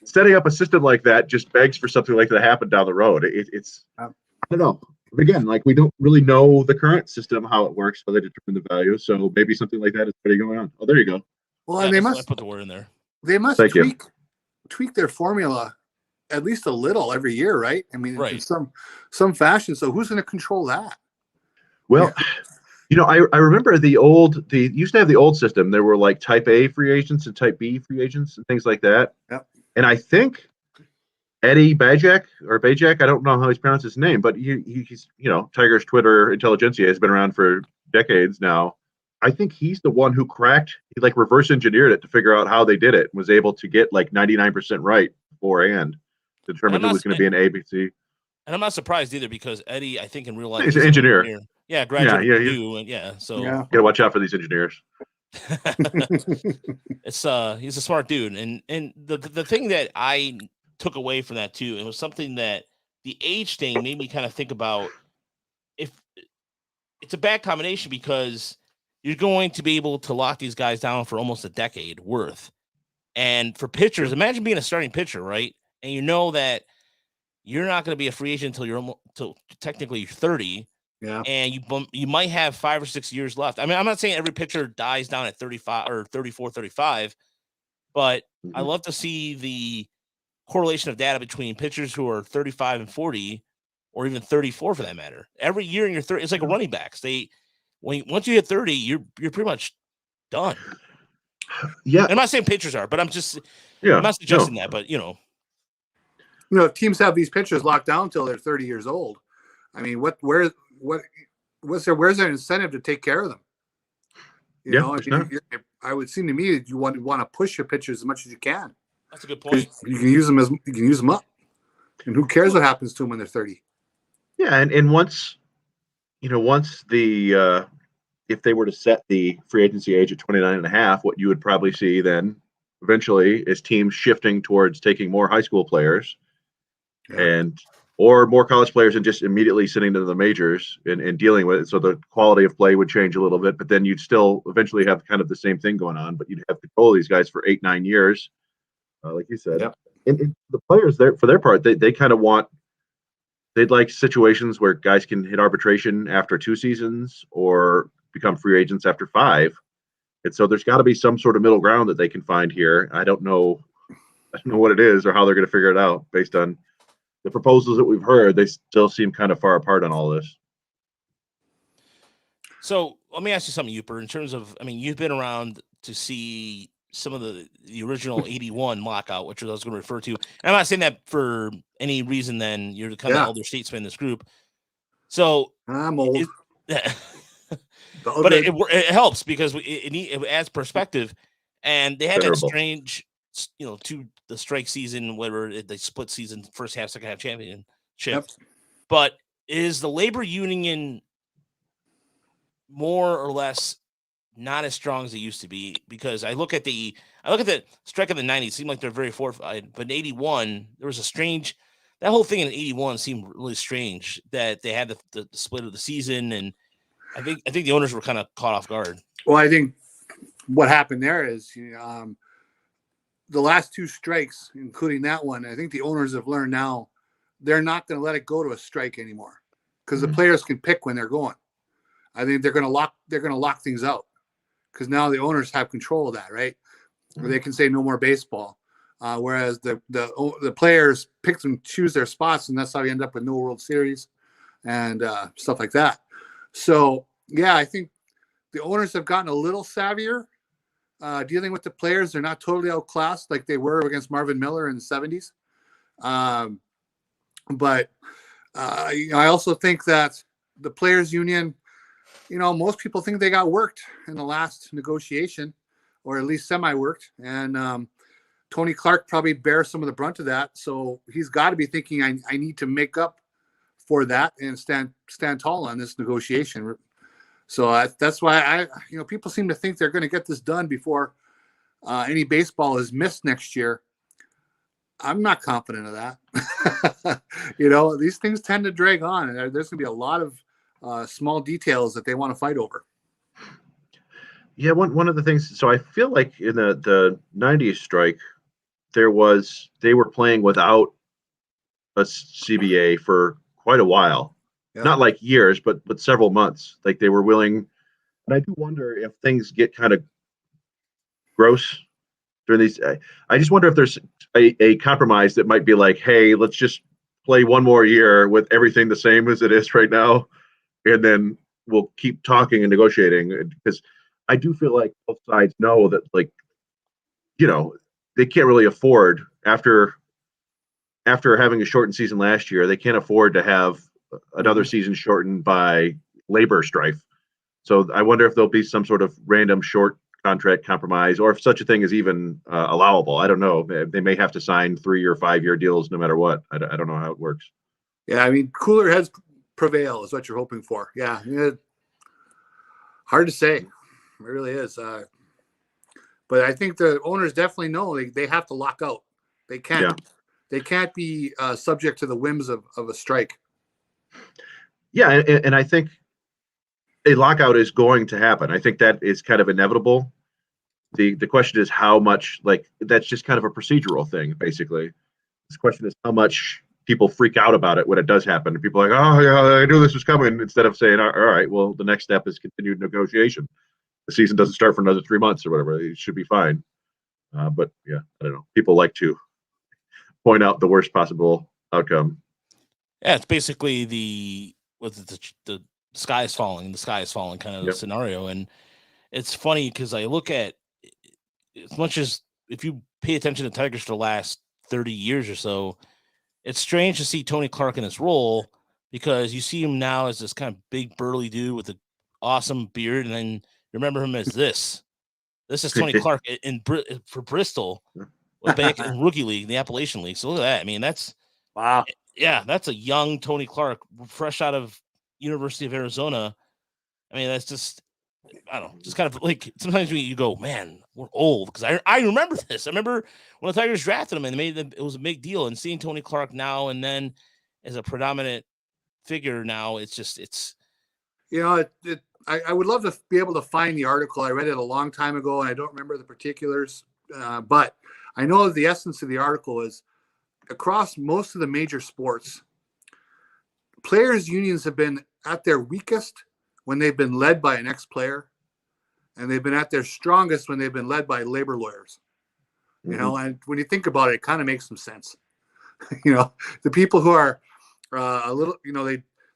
setting up a system like that just begs for something like that to happen down the road. It's I don't know. Again, like we don't really know the current system, how it works, how they determine the value. So maybe something like that is already going on. Oh, there you go. Well, and they must put the word in there. They must tweak their formula at least a little every year, right? I mean, in some fashion. So who's going to control that? Well, I remember they used to have the old system. There were like type A free agents and type B free agents and things like that. Yep. And I think Eddie Bajak, I don't know how he's pronounced his name, but he's Tiger's Twitter intelligentsia has been around for decades now. I think he's the one who he reverse engineered it to figure out how they did it and was able to get like 99% right beforehand to determine who was going to be an ABC. And I'm not surprised either because Eddie, I think in real life, he's an engineer. Yeah, graduate. So gotta watch out for these engineers. He's a smart dude, and the thing that I took away from that too, it was something that the age thing made me kind of think about. If it's a bad combination because you're going to be able to lock these guys down for almost a decade worth, and for pitchers, imagine being a starting pitcher, right? And you know that you're not going to be a free agent until technically you're 30. Yeah. And you might have 5 or 6 years left. I mean, I'm not saying every pitcher dies down at 35 or 34, 35, but I love to see the correlation of data between pitchers who are 35 and 40 or even 34 for that matter. Every year in your 30, it's like a running backs. Once you hit 30, you're pretty much done. Yeah. And I'm not saying pitchers are, but I'm not suggesting that, but if teams have these pitchers locked down until they're 30 years old, I mean, where's their incentive to take care of them? I would seem to me that you want to push your pitchers as much as you can. That's a good point. You can use them up, and who cares what happens to them when they're 30? Yeah, and once the if they were to set the free agency age at 29 and a half, what you would probably see then eventually is teams shifting towards taking more high school players or more college players and just immediately sending to the majors and dealing with it. So the quality of play would change a little bit, but then you'd still eventually have kind of the same thing going on, but you'd have control of these guys for 8-9 years, like you said. Yep. And the players there, for their part, they kind of they'd like situations where guys can hit arbitration after 2 seasons or become free agents after 5. And so there's got to be some sort of middle ground that they can find here. I don't know what it is or how they're going to figure it out based on the proposals that we've heard. They still seem kind of far apart on all this. So let me ask you something, Uper, in terms of, I mean, you've been around to see some of the original 81 lockout, which I was going to refer to. And I'm not saying that for any reason, then you're kind of the elder statesman in this group. So I'm old. But it helps because it adds perspective. And they had that strange, to the strike season, whatever they split season, first half, second half championship. Yep. But is the labor union more or less not as strong as it used to be? Because I look at the strike of the 90s, seemed like they're very fortified, but in 81 there was that whole thing in 81 seemed really strange that they had the split of the season, and I think the owners were kind of caught off guard. Well, I think what happened there is the last 2 strikes, including that one, I think the owners have learned now they're not going to let it go to a strike anymore because the players can pick when they're going. I think they're going to lock things out because now the owners have control of that, right? Where they can say no more baseball, whereas the players pick and choose their spots, and that's how you end up with no World Series and stuff like that. So yeah, I think the owners have gotten a little savvier. Dealing with the players, they're not totally outclassed like they were against Marvin Miller in the 70s. But I also think that the players union, most people think they got worked in the last negotiation, or at least semi-worked. And Tony Clark probably bears some of the brunt of that. So he's got to be thinking, I need to make up for that and stand tall on this negotiation. So that's why people seem to think they're going to get this done before any baseball is missed next year. I'm not confident of that. These things tend to drag on, and there's going to be a lot of small details that they want to fight over. Yeah, one of the things. So I feel like in the 90s strike, they were playing without a CBA for quite a while. Yeah. Not like years, but several months. Like they were willing. And I do wonder if things get kind of gross during these. I just wonder if there's a compromise that might be like, hey, let's just play one more year with everything the same as it is right now, and then we'll keep talking and negotiating. Because I do feel like both sides know that, like, they can't really afford after having a shortened season last year. They can't afford to have another season shortened by labor strife. So I wonder if there'll be some sort of random short contract compromise, or if such a thing is even allowable. I don't know. They may have to sign 3 or 5 year deals no matter what. I don't know how it works. Yeah, I mean, cooler heads prevail is what you're hoping for. Yeah, hard to say. It really is. But I think the owners definitely know they have to lock out. They can't. Yeah. They can't be subject to the whims of a strike. Yeah, and I think a lockout is going to happen. I think that is kind of inevitable. The question is how much, like, that's just kind of a procedural thing, basically. This question is how much people freak out about it when it does happen. And people are like, oh, yeah, I knew this was coming, instead of saying, all right, well, the next step is continued negotiation. The season doesn't start for another 3 months or whatever. It should be fine. But, yeah, I don't know. People like to point out the worst possible outcome. Yeah, it's basically the sky is falling. The sky is falling kind of scenario. And it's funny because I look at, as much as if you pay attention to Tigers for the last 30 years or so, it's strange to see Tony Clark in this role, because you see him now as this kind of big burly dude with an awesome beard, and then you remember him as this. This is Tony Clark for Bristol, back in rookie league, the Appalachian League. So look at that. I mean, that's wow. Yeah, that's a young Tony Clark, fresh out of University of Arizona. I mean, that's just, I don't know, just kind of like, sometimes you go, man, we're old, because I remember this. I remember when the Tigers drafted him and it was a big deal, and seeing Tony Clark now and then as a predominant figure now, it's just, it's, I would love to be able to find the article. I read it a long time ago and I don't remember the particulars, but I know the essence of the article is, across most of the major sports, players' unions have been at their weakest when they've been led by an ex-player, and they've been at their strongest when they've been led by labor lawyers. Mm-hmm. And when you think about it, it kind of makes some sense. The people who are a little,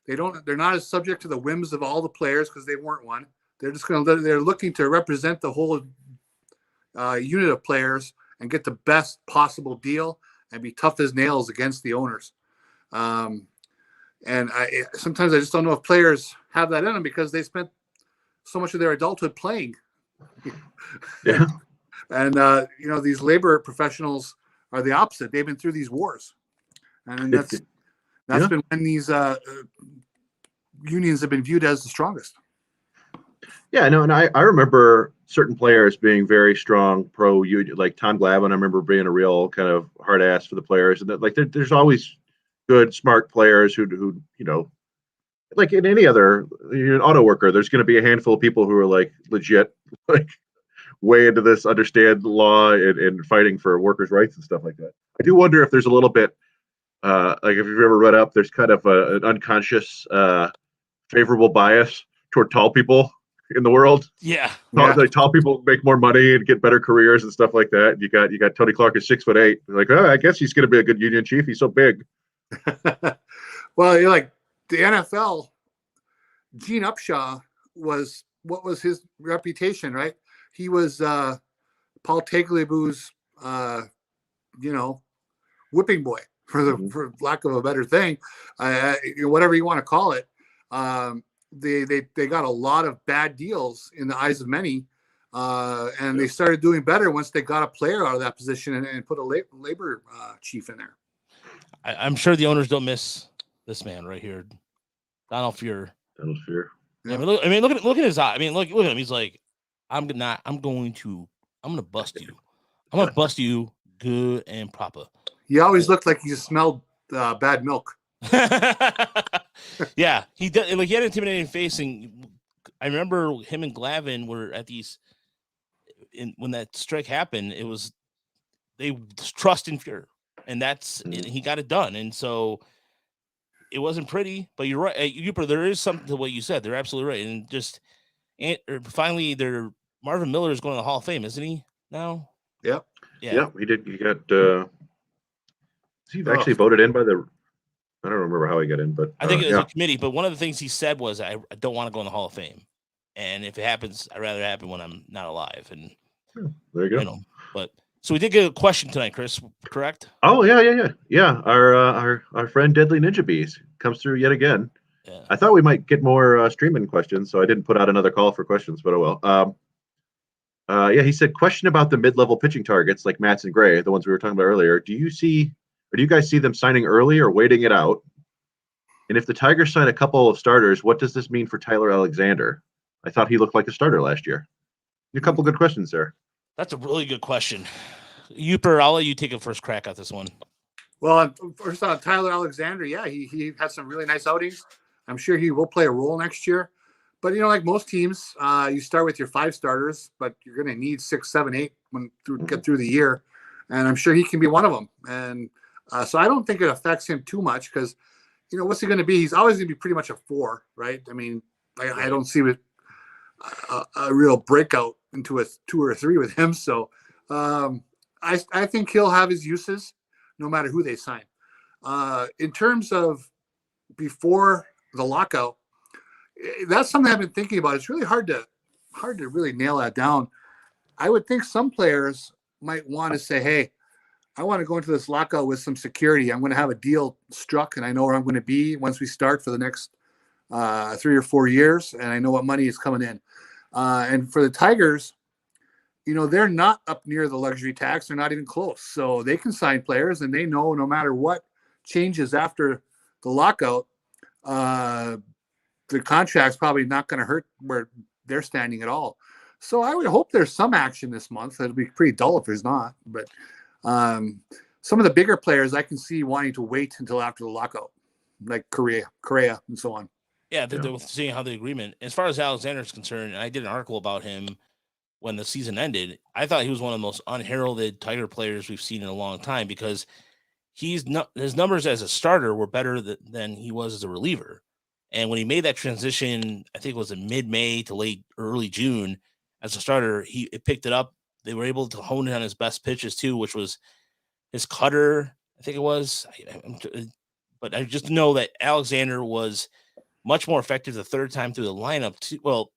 they're not as subject to the whims of all the players because they weren't one. They're just they're looking to represent the whole unit of players and get the best possible deal and be tough as nails against the owners. And sometimes I just don't know if players have that in them, because they spent so much of their adulthood playing. Yeah. And, these labor professionals are the opposite. They've been through these wars. And that's been when these unions have been viewed as the strongest. Yeah, no, and I remember certain players being very strong pro-union, like Tom Glavine. I remember being a real kind of hard ass for the players, and that, like, there's always good, smart players who like in any other, you're an auto worker, there's going to be a handful of people who are like legit, like way into this, understand law and fighting for workers' rights and stuff like that. I do wonder if there's a little bit, like if you've ever read up, there's kind of an unconscious favorable bias toward tall people in the world. Yeah. Like tall people make more money and get better careers and stuff like that. You got Tony Clark is 6'8". Like, I guess he's going to be a good union chief. He's so big. Well, you're like the NFL. Gene Upshaw what was his reputation, right? He was Paul Tagliabue's, whipping boy, for lack of a better thing, whatever you want to call it. They got a lot of bad deals in the eyes of many And they started doing better once they got a player out of that position and put a labor chief in there. I'm sure the owners don't miss this man right here, Donald Fear. Donald Fear. Yeah. I mean, look at his eye. I mean, look at him. He's like, I'm gonna bust you. I'm gonna bust you good and proper. He always looked like he smelled bad milk. Yeah, he did. Like, he had an intimidating face, and I remember him and Glavin were at these. When that strike happened, it was they trust in Fear, and he got it done. And so it wasn't pretty, but you're right, Uper. There is something to what you said. They're absolutely right, and finally, Marvin Miller is going to the Hall of Fame, isn't he? Now, Yep. Yeah, he did. He got. He actually voted in by the. I don't remember how he got in, but I think it was a committee. But one of the things he said was, "I don't want to go in the Hall of Fame, and if it happens, I'd rather it happen when I'm not alive." And there you go. But so we did get a question tonight, Chris. Correct? Oh yeah. Our friend Deadly Ninja Bees comes through yet again. Yeah. I thought we might get more streaming questions, so I didn't put out another call for questions, but oh well. He said, question about the mid-level pitching targets like Matz and Gray, the ones we were talking about earlier. Do you guys see them signing early or waiting it out? And if the Tigers sign a couple of starters, what does this mean for Tyler Alexander? I thought he looked like a starter last year. A couple good questions there. That's a really good question. Uper, I'll let you take a first crack at this one. Well, first on Tyler Alexander, yeah, he had some really nice outings. I'm sure he will play a role next year. But, like most teams, you start with your 5 starters, but you're going to need 6, 7, 8 get through the year. And I'm sure he can be one of them. And so I don't think it affects him too much because, what's he going to be? He's always going to be pretty much a 4, right? I mean, I don't see a real breakout into a 2 or 3 with him. So I think he'll have his uses no matter who they sign. In terms of before the lockout, that's something I've been thinking about. It's really hard to really nail that down. I would think some players might want to say, hey, I want to go into this lockout with some security. I'm going to have a deal struck, and I know where I'm going to be once we start for the next 3 or 4 years, and I know what money is coming in. And for the Tigers, they're not up near the luxury tax. They're not even close. So they can sign players, and they know no matter what changes after the lockout, the contract's probably not going to hurt where they're standing at all. So I would hope there's some action this month. It'll be pretty dull if there's not. But some of the bigger players I can see wanting to wait until after the lockout, like Correa and so on. Yeah, they're seeing how the agreement. As far as Alexander is concerned, and I did an article about him when the season ended. I thought he was one of the most unheralded Tiger players we've seen in a long time because his numbers as a starter were better than he was as a reliever. And when he made that transition, I think it was in mid-May to early June as a starter, it picked it up. They were able to hone in on his best pitches too, which was his cutter, I think it was. But I just know that Alexander was much more effective the third time through the lineup.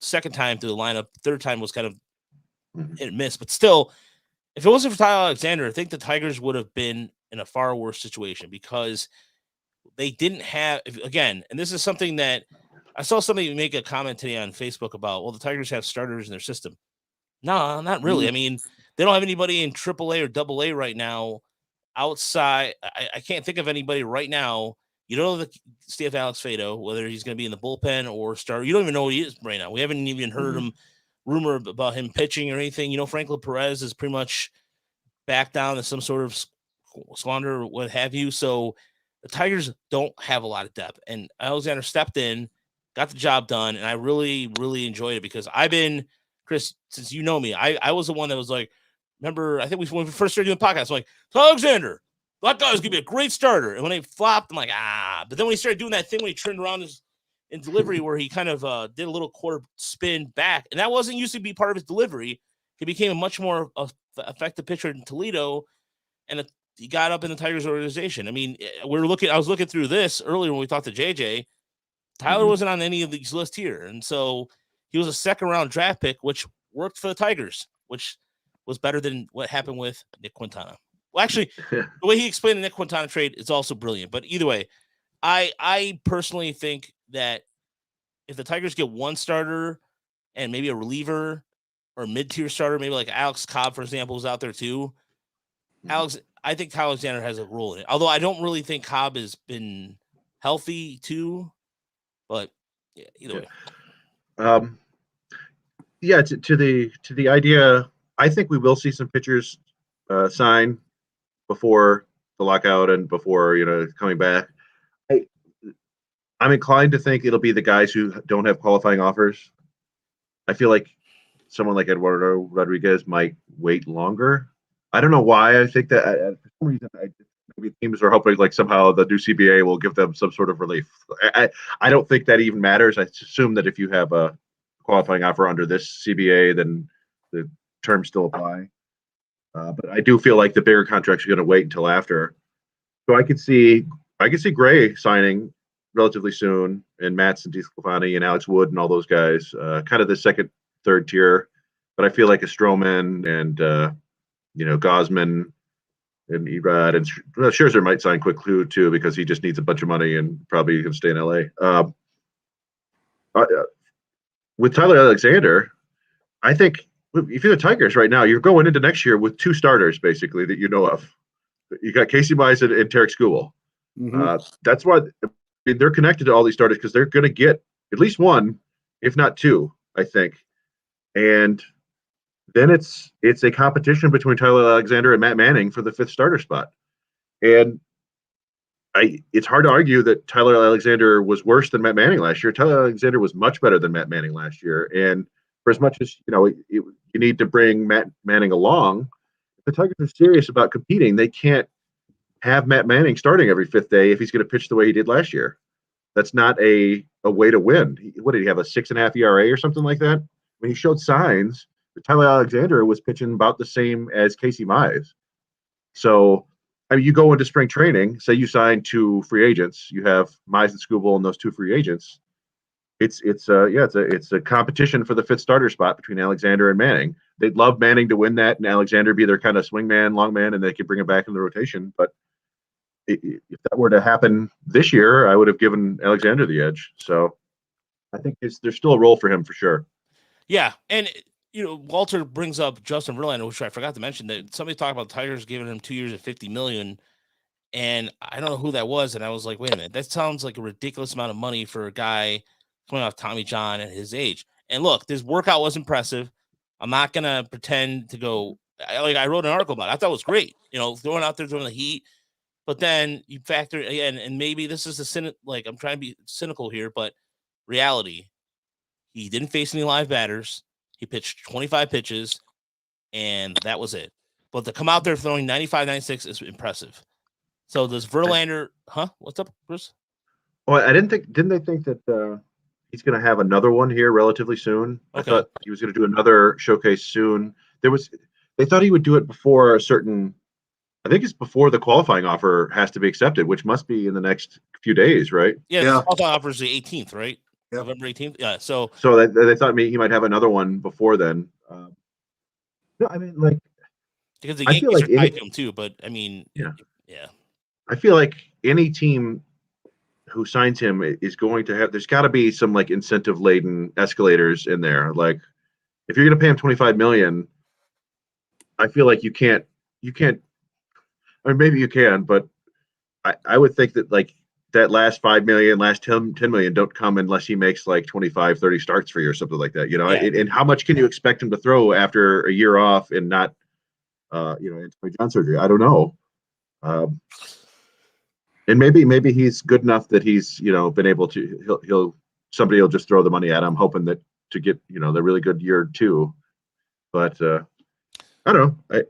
Second time through the lineup. Third time was kind of hit and miss. But still, if it wasn't for Tyler Alexander, I think the Tigers would have been in a far worse situation because they didn't have, again, and this is something that I saw somebody make a comment today on Facebook about, well, the Tigers have starters in their system. No, not really. I mean, they don't have anybody in AAA or AA right now outside. I can't think of anybody right now. You don't know the state of Alex Fado, whether he's going to be in the bullpen or start. You don't even know what he is right now. We haven't even heard rumor about him pitching or anything. Franklin Perez is pretty much back down to some sort of squander or what have you. So the Tigers don't have a lot of depth. And Alexander stepped in, got the job done, and I really, really enjoyed it because I've been, Chris, since you know me, I was the one that was like, remember, I think when we first started doing podcasts, I'm like, Alexander, that guy's going to be a great starter. And when they flopped, I'm like, But then when he started doing that thing when he turned around in delivery where he kind of did a little quarter spin back, and that wasn't used to be part of his delivery. He became a much more effective pitcher in Toledo, and he got up in the Tigers organization. I mean, I was looking through this earlier when we talked to JJ. Tyler wasn't on any of these lists here, and so he was a second-round draft pick, which worked for the Tigers, which was better than what happened with Nick Quintana. Well, actually, the way he explained the Nick Quintana trade is also brilliant. But either way, I personally think that if the Tigers get one starter and maybe a reliever, or mid-tier starter, maybe like Alex Cobb, for example, is out there too. I think Kyle Alexander has a role in it. Although I don't really think Cobb has been healthy too. But yeah, either way. Yeah, to the idea, I think we will see some pitchers sign before the lockout and before coming back. I'm inclined to think it'll be the guys who don't have qualifying offers. I feel like someone like Eduardo Rodriguez might wait longer. I don't know why I think that. For some reason, maybe teams are hoping like somehow the new CBA will give them some sort of relief. I don't think that even matters. I assume that if you have a qualifying offer under this CBA, then the terms still apply. But I do feel like the bigger contracts are going to wait until after. So I could see Gray signing relatively soon, and Matz and DeSclafani and Alex Wood and all those guys, kind of the second, third tier. But I feel like a Stroman and Gosman and Erod and Scherzer might sign quickly too, because he just needs a bunch of money and probably can stay in LA. With Tyler Alexander, I think if you're the Tigers right now, you're going into next year with two starters basically that you know of. You got Casey Mize and Tarek Skubal. That's why they're connected to all these starters, because they're going to get at least one, if not two, I think. And then it's a competition between Tyler Alexander and Matt Manning for the fifth starter spot. And it's hard to argue that Tyler Alexander was worse than Matt Manning last year. Tyler Alexander was much better than Matt Manning last year. And for as much as you need to bring Matt Manning along, if the Tigers are serious about competing, they can't have Matt Manning starting every fifth day if he's going to pitch the way he did last year. That's not a way to win. What did he have, a 6.5 ERA or something like that? When he showed signs, Tyler Alexander was pitching about the same as Casey Mize. So, I mean, you go into spring training, say you sign two free agents, you have Mize and Skubal and those two free agents. It's a competition for the fifth starter spot between Alexander and Manning. They'd love Manning to win that and Alexander be their kind of swing man, long man, and they could bring him back in the rotation. But if that were to happen this year, I would have given Alexander the edge. So I think there's still a role for him for sure. Yeah, and Walter brings up Justin Verlander, which I forgot to mention, that somebody talked about the Tigers giving him 2 years at $50 million, and I don't know who that was, and I was like, wait a minute, that sounds like a ridiculous amount of money for a guy coming off Tommy John at his age. And look, this workout was impressive. I'm not gonna pretend to go. I wrote an article about it. I thought it was great. Throwing out there during the heat. But then you factor in, and maybe this is I'm trying to be cynical here, but reality, he didn't face any live batters. He pitched 25 pitches, and that was it. But to come out there throwing 95, 96 is impressive. So does Verlander, What's up, Bruce? Well, didn't they think that he's going to have another one here relatively soon? Okay. I thought he was going to do another showcase soon. They thought he would do it before I think it's before the qualifying offer has to be accepted, which must be in the next few days, right? Yeah. The qualifying offer is the 18th, right? Yep. November 18th. Yeah. So they thought he might have another one before then. No, I mean, like, because the Yankees are tied to him too. But I mean, yeah. I feel like any team who signs him is going to have. There's got to be some like incentive laden escalators in there. Like, if you're going to pay him $25 million, I feel like you can't. I mean, maybe you can, but I would think that like that last $5 million, last 10 million don't come unless he makes like 25, 30 starts for you or something like that. And how much can you expect him to throw after a year off and not, Tommy John surgery? I don't know. And maybe he's good enough that he's, been able to, somebody will just throw the money at him, hoping that to get, the really good year too. But I don't know.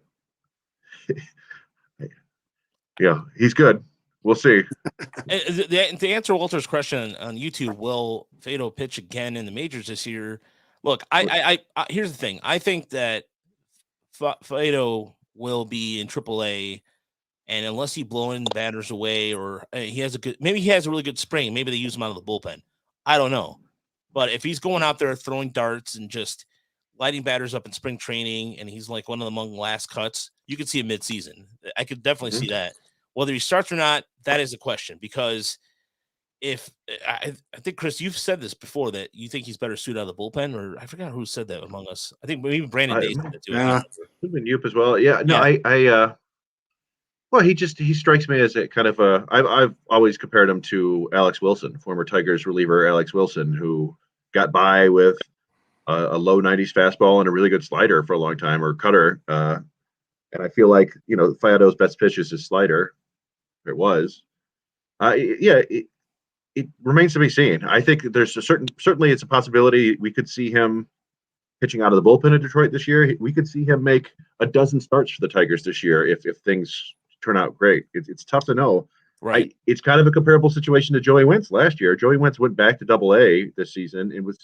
Yeah, he's good. We'll see. To answer Walter's question on YouTube, will Faedo pitch again in the majors this year? Look, I here's the thing. I think that Faedo will be in AAA, and unless he blowing batters away or he has a really good spring, maybe they use him out of the bullpen. I don't know. But if he's going out there throwing darts and just lighting batters up in spring training, and he's like one of the among last cuts, you could see a midseason. I could definitely see that. Whether he starts or not, that is a question, because if I think, Chris, you've said this before that you think he's better suited out of the bullpen, or I forgot who said that among us. I think maybe Brandon Day said that too. Yeah. Even Yoop as well. Yeah. No, yeah. Well, he strikes me as a kind of I've always compared him to Alex Wilson, former Tigers reliever Alex Wilson, who got by with a low 90s fastball and a really good slider for a long time, or cutter. And I feel like, Faedo's best pitch is his slider. It was. It remains to be seen. I think there's certainly it's a possibility we could see him pitching out of the bullpen in Detroit this year. We could see him make a dozen starts for the Tigers this year if things turn out great. It's tough to know. Right. It's kind of a comparable situation to Joey Wentz last year. Joey Wentz went back to Double-A this season. It was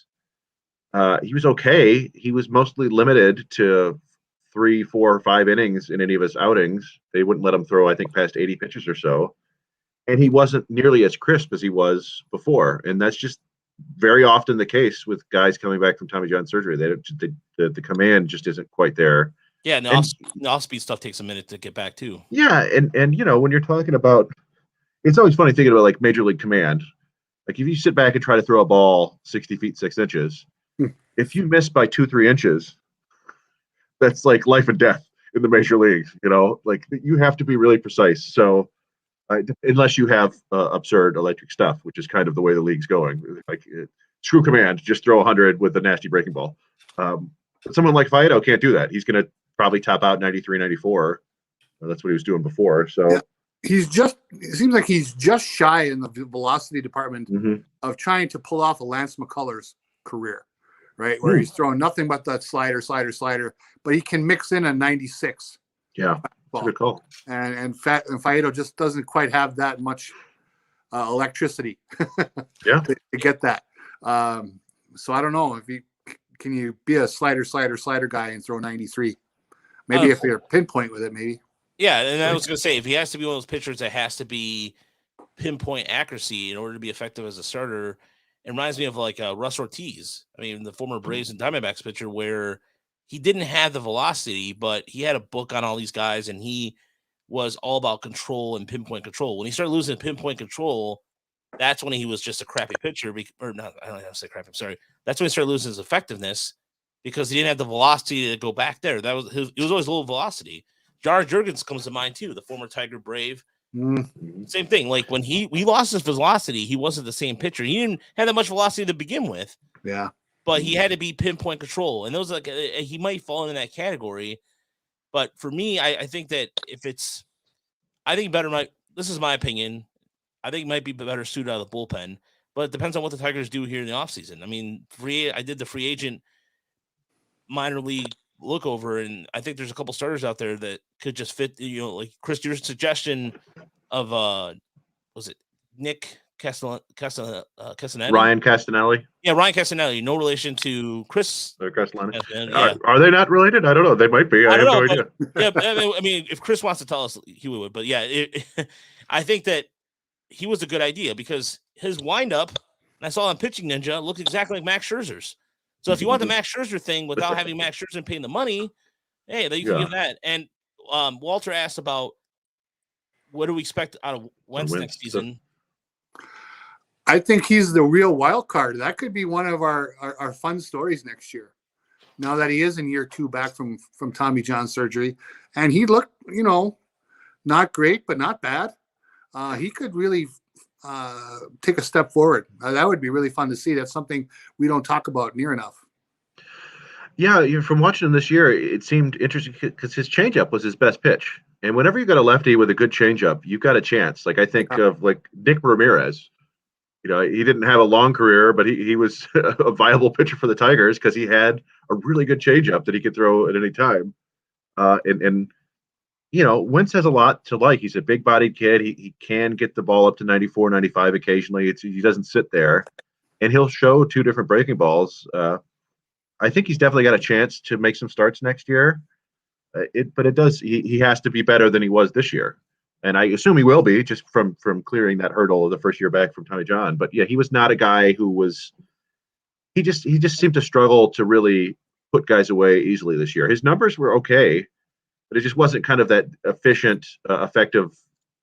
he was okay. He was mostly limited to 3, 4, 5 innings in any of his outings. They wouldn't let him throw, I think, past 80 pitches or so. And he wasn't nearly as crisp as he was before. And that's just very often the case with guys coming back from Tommy John surgery. The command just isn't quite there. Yeah, and the off-speed stuff takes a minute to get back too. Yeah, and when you're talking about, it's always funny thinking about like Major League Command. Like if you sit back and try to throw a ball 60 feet 6 inches, if you miss by 2-3 inches, that's like life and death in the major leagues. Like you have to be really precise. So unless you have absurd electric stuff, which is kind of the way the league's going. Like screw command, just throw 100 with a nasty breaking ball. But someone like Faedo can't do that. He's going to probably top out 93, 94. That's what he was doing before. So yeah. It seems like he's just shy in the velocity department of trying to pull off a Lance McCullers career, right? Where he's throwing nothing but that slider, but he can mix in a 96. Yeah. That's a good call. And Faedo just doesn't quite have that much electricity to get that. So I don't know if can you be a slider guy and throw 93? Maybe if you're pinpoint with it, maybe. Yeah, and I was going to say, if he has to be one of those pitchers that has to be pinpoint accuracy in order to be effective as a starter, it reminds me of like Russ Ortiz. I mean, the former Braves and Diamondbacks pitcher, where he didn't have the velocity, but he had a book on all these guys, and he was all about control and pinpoint control. When he started losing pinpoint control, that's when he was just a crappy pitcher. Or not, I don't know how to say crappy. I'm sorry. That's when he started losing his effectiveness because he didn't have the velocity to go back there. It was always low velocity. Jar Jurgens comes to mind too, the former Tiger Brave. Same thing. Like when we lost his velocity, he wasn't the same pitcher. He didn't have that much velocity to begin with. Yeah. But he had to be pinpoint control, and those he might fall in that category. But for me, I think that this is my opinion. I think it might be better suited out of the bullpen, but it depends on what the Tigers do here in the offseason. I mean, I did the free agent minor league look over, and I think there's a couple starters out there that could just fit. Like Chris, your suggestion of was it Nick Castanelli? Ryan Castanelli. Yeah, Ryan Castanelli. No relation to Chris. Castellani. Yeah. Are they not related? I don't know. They might be. I have no idea. Yeah, I mean, if Chris wants to tell us, he would. But yeah, I think that he was a good idea because his windup, and I saw on Pitching Ninja, looked exactly like Max Scherzer's. So if you want the Max Scherzer thing without having Max Scherzer paying the money, hey, then you can give that. And Walter asked about what do we expect out of Wentz next season. I think he's the real wild card. That could be one of our fun stories next year. Now that he is in year 2 back from Tommy John surgery, and he looked, not great, but not bad. He could really take a step forward. That would be really fun to see. That's something we don't talk about near enough. Yeah, from watching him this year, it seemed interesting because his changeup was his best pitch. And whenever you got a lefty with a good changeup, you've got a chance. Like I think of like Nick Ramirez. He didn't have a long career, but he was a viable pitcher for the Tigers because he had a really good changeup that he could throw at any time. And Wentz has a lot to like. He's a big-bodied kid. He can get the ball up to 94, 95 occasionally. He doesn't sit there. And he'll show 2 different breaking balls. I think he's definitely got a chance to make some starts next year. But it does. He has to be better than he was this year. And I assume he will be just from clearing that hurdle of the first year back from Tommy John. But yeah, he was not a guy who was. He just seemed to struggle to really put guys away easily this year. His numbers were okay, but it just wasn't kind of that efficient, effective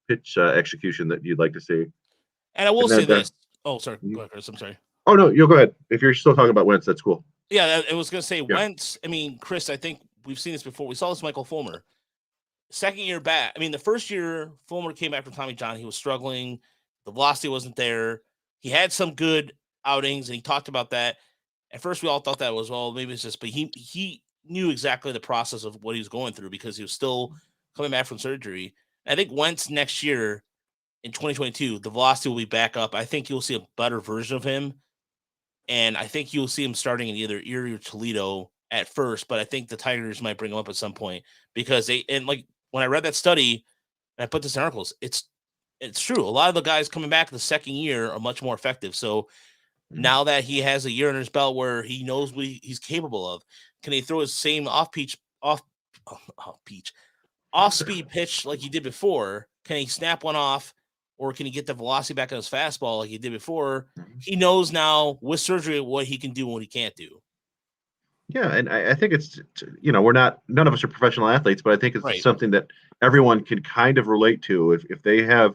pitch execution that you'd like to see. And I will say this: Oh, sorry. Go ahead, Chris. I'm sorry. Oh, no, you'll go ahead. If you're still talking about Wentz, that's cool. Yeah, I was going to say Wentz. I mean, Chris, I think we've seen this before. We saw this with Michael Fulmer. Second year back. I mean, the first year Fulmer came back from Tommy John, he was struggling. The velocity wasn't there. He had some good outings, and he talked about that. At first, we all thought that was, well, maybe it's just, but he knew exactly the process of what he was going through because he was still coming back from surgery. And I think Wentz next year in 2022, the velocity will be back up. I think you'll see a better version of him. And I think you'll see him starting in either Erie or Toledo at first, but I think the Tigers might bring him up at some point because when I read that study, and I put this in articles, it's true. A lot of the guys coming back the second year are much more effective. So now that he has a year under his belt where he knows what he's capable of, can he throw his same off-speed pitch like he did before? Can he snap one off, or can he get the velocity back on his fastball like he did before? He knows now with surgery what he can do and what he can't do. Yeah, and I think it's, none of us are professional athletes, but I think it's something that everyone can kind of relate to if they have,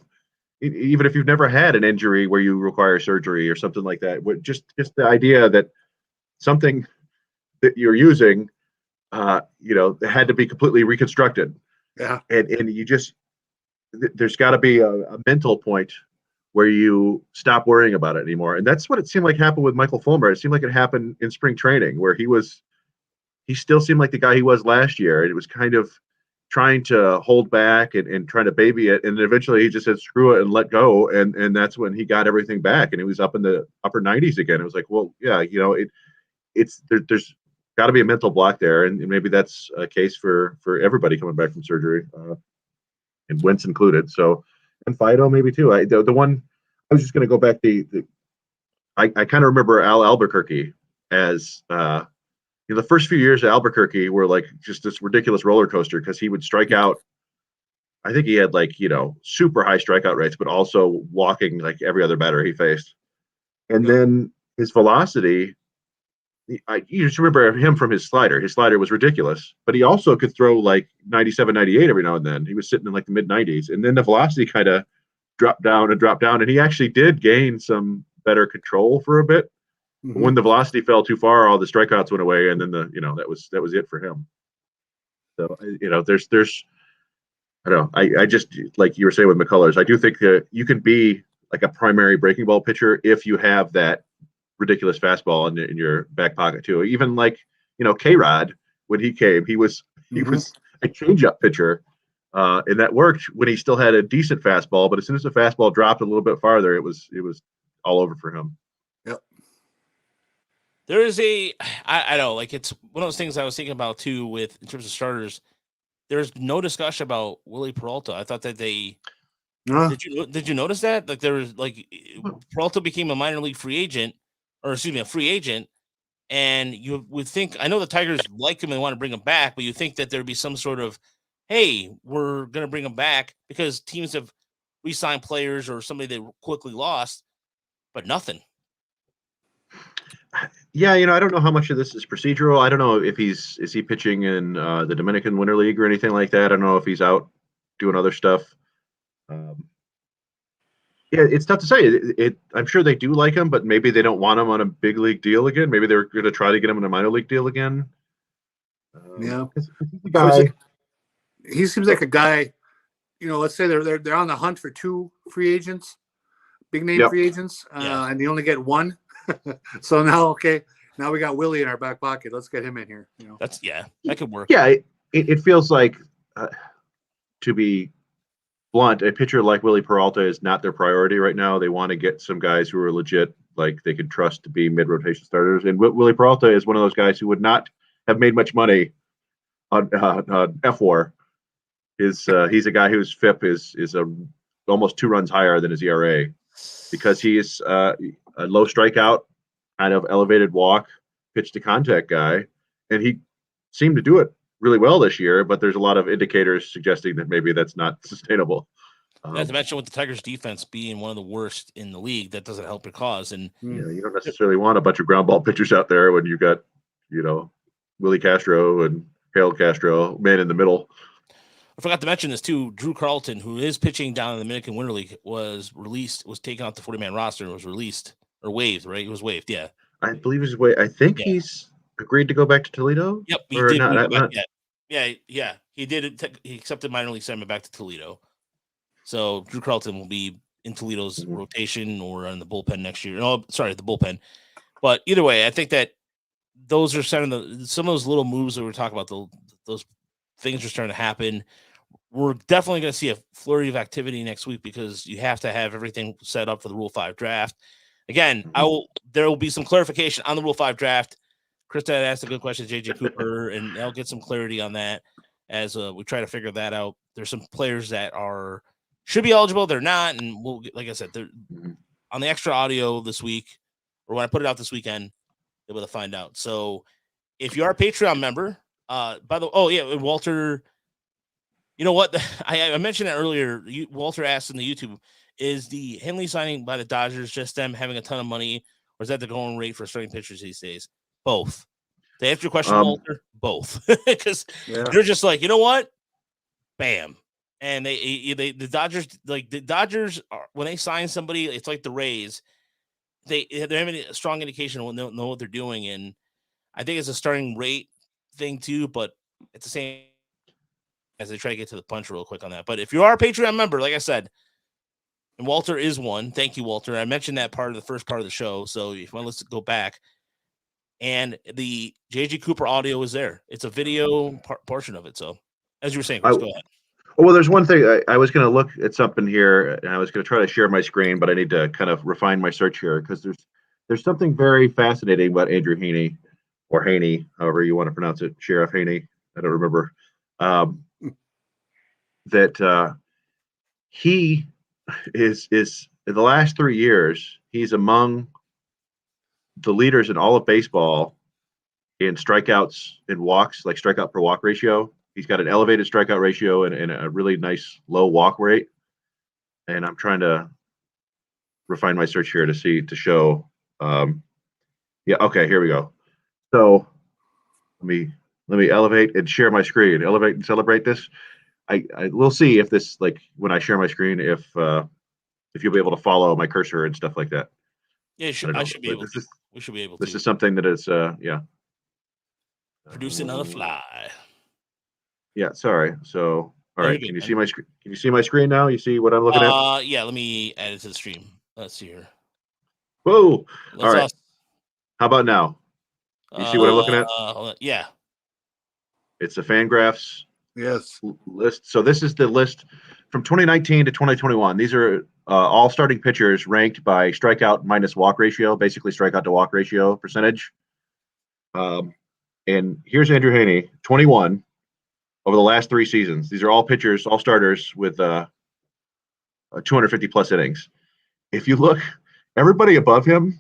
even if you've never had an injury where you require surgery or something like that. Just the idea that something that you're using, had to be completely reconstructed. Yeah, and you just, there's got to be a mental point where you stop worrying about it anymore. And that's what it seemed like happened with Michael Fulmer. It seemed like it happened in spring training where he still seemed like the guy he was last year. And it was kind of trying to hold back and trying to baby it. And then eventually he just said, screw it and let go. And that's when he got everything back. And he was up in the upper 90s again. It was like, well, yeah, there's got to be a mental block there. And maybe that's a case for everybody coming back from surgery, and Wentz included. So, and Fido maybe too. The one I was just going to go back. I kind of remember Al Albuquerque as the first few years of Albuquerque were like just this ridiculous roller coaster because he would strike out. I think he had super high strikeout rates, but also walking like every other batter he faced. And then his velocity. You just remember him from his slider. His slider was ridiculous, but he also could throw like 97, 98 every now and then. He was sitting in like the mid 90s, and then the velocity kind of dropped down, and he actually did gain some better control for a bit. Mm-hmm. When the velocity fell too far, all the strikeouts went away, and then that was it for him. So there's I don't know. I just, like you were saying with McCullers, I do think that you can be like a primary breaking ball pitcher if you have that ridiculous fastball in your back pocket too. Even like K-Rod, when he came, he was a changeup pitcher, and that worked when he still had a decent fastball. But as soon as the fastball dropped a little bit farther, it was all over for him. Yep. There is I know, like it's one of those things I was thinking about too in terms of starters. There's no discussion about Willie Peralta. I thought that they. Did you notice that? Like there was Peralta became a minor league free agent. Or excuse me, a free agent, and you would think, I know the Tigers like him and want to bring him back, but you think that there'd be some sort of, hey, we're going to bring him back because teams have re-signed players or somebody they quickly lost, but nothing. Yeah, I don't know how much of this is procedural. I don't know if is he pitching in the Dominican Winter League or anything like that. I don't know if he's out doing other stuff. Yeah, it's tough to say. I'm sure they do like him, but maybe they don't want him on a big league deal again. Maybe they're going to try to get him in a minor league deal again. Yeah, he seems like a guy. Let's say they're on the hunt for two free agents, big name free agents, and they only get one. So now we got Willie in our back pocket. Let's get him in here. That could work. Yeah, it feels like, to be blunt, a pitcher like Willie Peralta is not their priority right now. They want to get some guys who are legit, like they can trust to be mid-rotation starters. And Willie Peralta is one of those guys who would not have made much money on F4. He's a guy whose FIP is almost 2 runs higher than his ERA because he is a low strikeout, kind of elevated walk, pitch to contact guy, and he seemed to do it really well this year, but there's a lot of indicators suggesting that maybe that's not sustainable. Not to mention with the Tigers defense being one of the worst in the league, that doesn't help your cause. And you don't necessarily want a bunch of ground ball pitchers out there when you got, Willie Castro and Harold Castro, man in the middle. I forgot to mention this too. Drew Carlton, who is pitching down in the Dominican Winter League, was taken off the 40-man roster and was released or waived, right? He was waived, yeah. I believe he's way. I think he's agreed to go back to Toledo. Yep, he or did. not. Yeah, he did. He accepted minor league assignment back to Toledo. So Drew Carlton will be in Toledo's rotation or in the bullpen next year. No, sorry, the bullpen. But either way, I think that those are some of those little moves that we're talking about. Those things are starting to happen. We're definitely going to see a flurry of activity next week because you have to have everything set up for the Rule 5 draft. Again, there will be some clarification on the Rule 5 draft. Krista had asked a good question, JJ Cooper, and I'll get some clarity on that as we try to figure that out. There's some players that should be eligible, they're not, and we'll like I said, they're on the extra audio this week, or when I put it out this weekend, you'll be able to find out. So if you are a Patreon member, Walter, you know what? I mentioned it earlier. Walter asked in the YouTube, is the Henley signing by the Dodgers just them having a ton of money, or is that the going rate for starting pitchers these days? Both. To answer your question, Walter, both. Because they're just like, you know what? Bam. And the Dodgers are, when they sign somebody, it's like the Rays. They're having a strong indication of know what they're doing, and I think it's a starting rate thing too. But at the same, as they try to get to the punch real quick on that. But if you are a Patreon member, like I said, and Walter is one. Thank you, Walter. I mentioned that part of the first part of the show, so if you want to go back, and the JJ Cooper audio is there. It's a video portion of it. So, as you were saying, Chris, go ahead. Well, there's one thing I was going to look at something here, and I was going to try to share my screen, but I need to kind of refine my search here because there's something very fascinating about Andrew Heaney, or Haney, however you want to pronounce it, Sheriff Haney. I don't remember. That he is in the last 3 years, he's among the leaders in all of baseball in strikeouts and walks, like strikeout per walk ratio. He's got an elevated strikeout ratio and a really nice low walk rate. And I'm trying to refine my search here to show. Okay, here we go. So let me elevate and share my screen. Elevate and celebrate this. I will see if this, like when I share my screen, if you'll be able to follow my cursor and stuff like that. Yeah, I should be able to. We should be able to. This is something that is producing on the fly. Yeah, sorry. So, all right. Can you see my screen? Can you see my screen now? You see what I'm looking at? Yeah. Let me add it to the stream. Let's see here. Whoa! All right. How about now? You see what I'm looking at? Yeah. It's a FanGraphs list. So this is the list from 2019 to 2021. These are all starting pitchers ranked by strikeout minus walk ratio, basically strikeout to walk ratio percentage. And here's Andrew Heaney, 21. Over the last 3 seasons. These are all pitchers, all starters with 250 plus innings. If you look, everybody above him,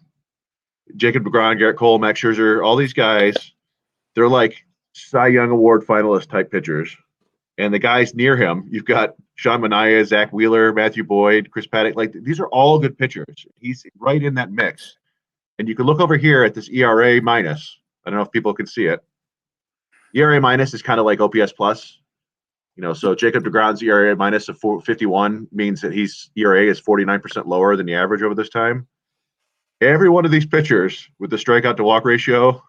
Jacob deGrom, Garrett Cole, Max Scherzer, all these guys, they're like Cy Young Award finalist type pitchers. And the guys near him, you've got Sean Manaea, Zach Wheeler, Matthew Boyd, Chris Paddock. Like, these are all good pitchers. He's right in that mix. And you can look over here at this ERA minus. I don't know if people can see it. ERA minus is kind of like OPS plus, so Jacob deGrom's ERA minus of 4.51 means that his ERA is 49% lower than the average over this time. Every one of these pitchers with the strikeout to walk ratio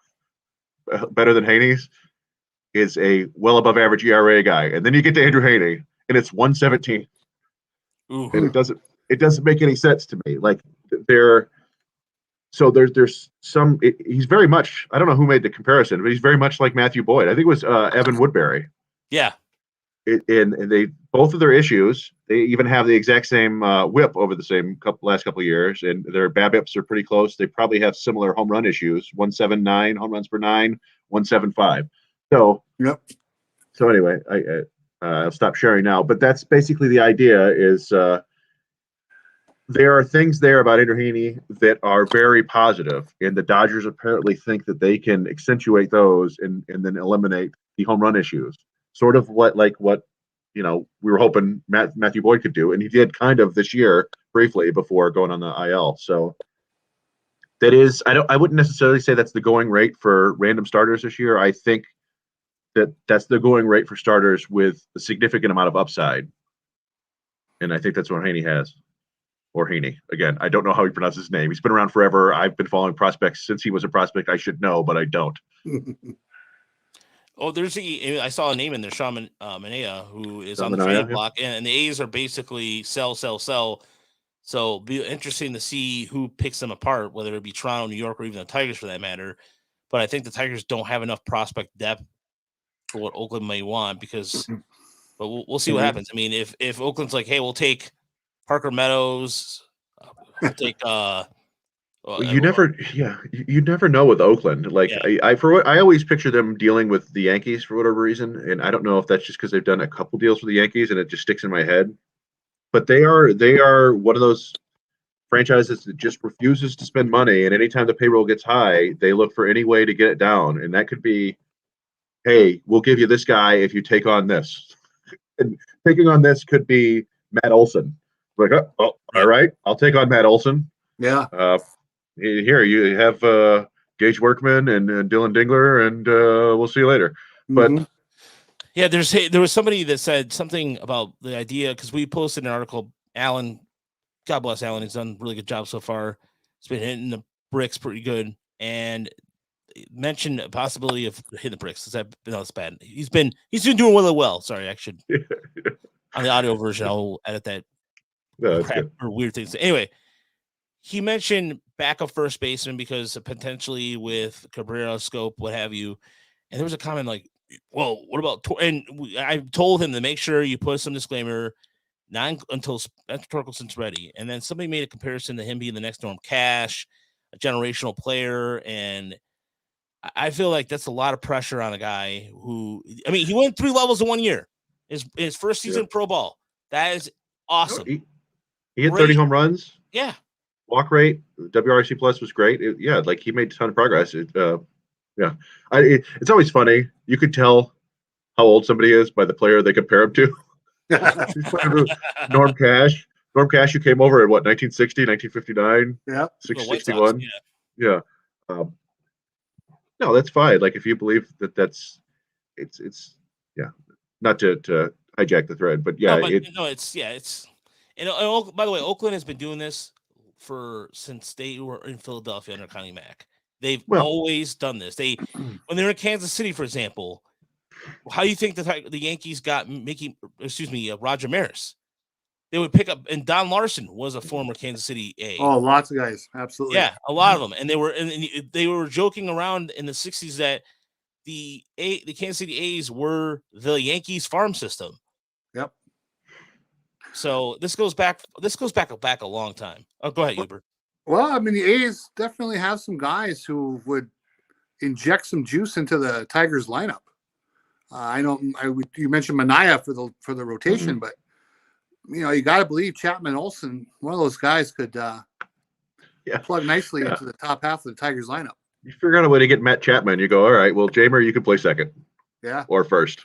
better than Haney's is a well above average ERA guy. And then you get to Andrew Heaney and it's 117. Ooh. And it doesn't make any sense to me. Like there's some. He's very much. I don't know who made the comparison, but he's very much like Matthew Boyd. I think it was Evan Woodbury. Yeah. And they both of their issues. They even have the exact same WHIP over the last couple of years, and their BABIPs are pretty close. They probably have similar home run issues: 179 home runs per 9, 175. So yep. So anyway, I'll stop sharing now. But that's basically the idea. Is there are things there about Andrew Heaney that are very positive, and the Dodgers apparently think that they can accentuate those and then eliminate the home run issues. Sort of what we were hoping Matthew Boyd could do, and he did kind of this year briefly before going on the IL. So that is, I wouldn't necessarily say that's the going rate for random starters this year. I think that's the going rate for starters with a significant amount of upside. And I think that's what Haney has. Or Haney. Again, I don't know how he pronounces his name. He's been around forever. I've been following prospects since he was a prospect. I should know, but I don't. Oh, I saw a name in there, Sean Manaea, who is on the Manaea, trade block, and the A's are basically sell. So it'll be interesting to see who picks them apart, whether it be Toronto, New York, or even the Tigers for that matter. But I think the Tigers don't have enough prospect depth for what Oakland may want but we'll see what happens. I mean, if Oakland's like, hey, we'll take Parker Meadows, we'll take you never know with Oakland. Like I always picture them dealing with the Yankees for whatever reason, and I don't know if that's just because they've done a couple deals with the Yankees and it just sticks in my head. But they are one of those franchises that just refuses to spend money, and anytime the payroll gets high, they look for any way to get it down, and that could be, hey, we'll give you this guy if you take on this. And taking on this could be Matt Olson. Like, all right, I'll take on Matt Olson. Yeah. Here you have Gage Workman and Dylan Dingler, and we'll see you later. Mm-hmm. But yeah, there was somebody that said something about the idea, because we posted an article. Alan, God bless Alan, he's done a really good job so far. He's been hitting the bricks pretty good, and mentioned a possibility of hitting the bricks. It's bad. He's been doing really well. Sorry, I should on the audio version I'll edit that crap or weird things. Anyway, he mentioned backup first baseman because potentially with Cabrera, Scope, what have you. And there was a comment like, well, what about and I told him to make sure you put some disclaimer, not until Torkelson's ready. And then somebody made a comparison to him being the next Norm Cash, a generational player, and I feel like that's a lot of pressure on a guy who, I mean, he went 3 levels in 1 year. His first season pro ball. That is awesome. He hit 30 home runs. Yeah. Walk rate, WRC plus was great. Like he made a ton of progress. It's always funny. You could tell how old somebody is by the player they compare him to. Norm Cash. Norm Cash, who came over in 1960, 1959? Yeah. 61. Yeah. No, that's fine. Like if you believe it's not to hijack the thread, but yeah, and by the way, Oakland has been doing this since they were in Philadelphia under Connie Mack. They've always done this. When they were in Kansas City, for example, how do you think the Yankees got Roger Maris? They would pick up, and Don Larson was a former Kansas City A. Oh, lots of guys, absolutely. Yeah, a lot of them, and they were joking around in the '60s that the Kansas City A's were the Yankees farm system. Yep. So this goes back a long time. Oh, go ahead, Hubert. Well, I mean, the A's definitely have some guys who would inject some juice into the Tigers lineup. You mentioned Manaea for the rotation, but you got to believe Chapman Olsen, one of those guys, could plug nicely into the top half of the Tigers lineup. You figure out a way to get Matt Chapman. You go, all right, well, Jamer, you can play second. Yeah. Or first.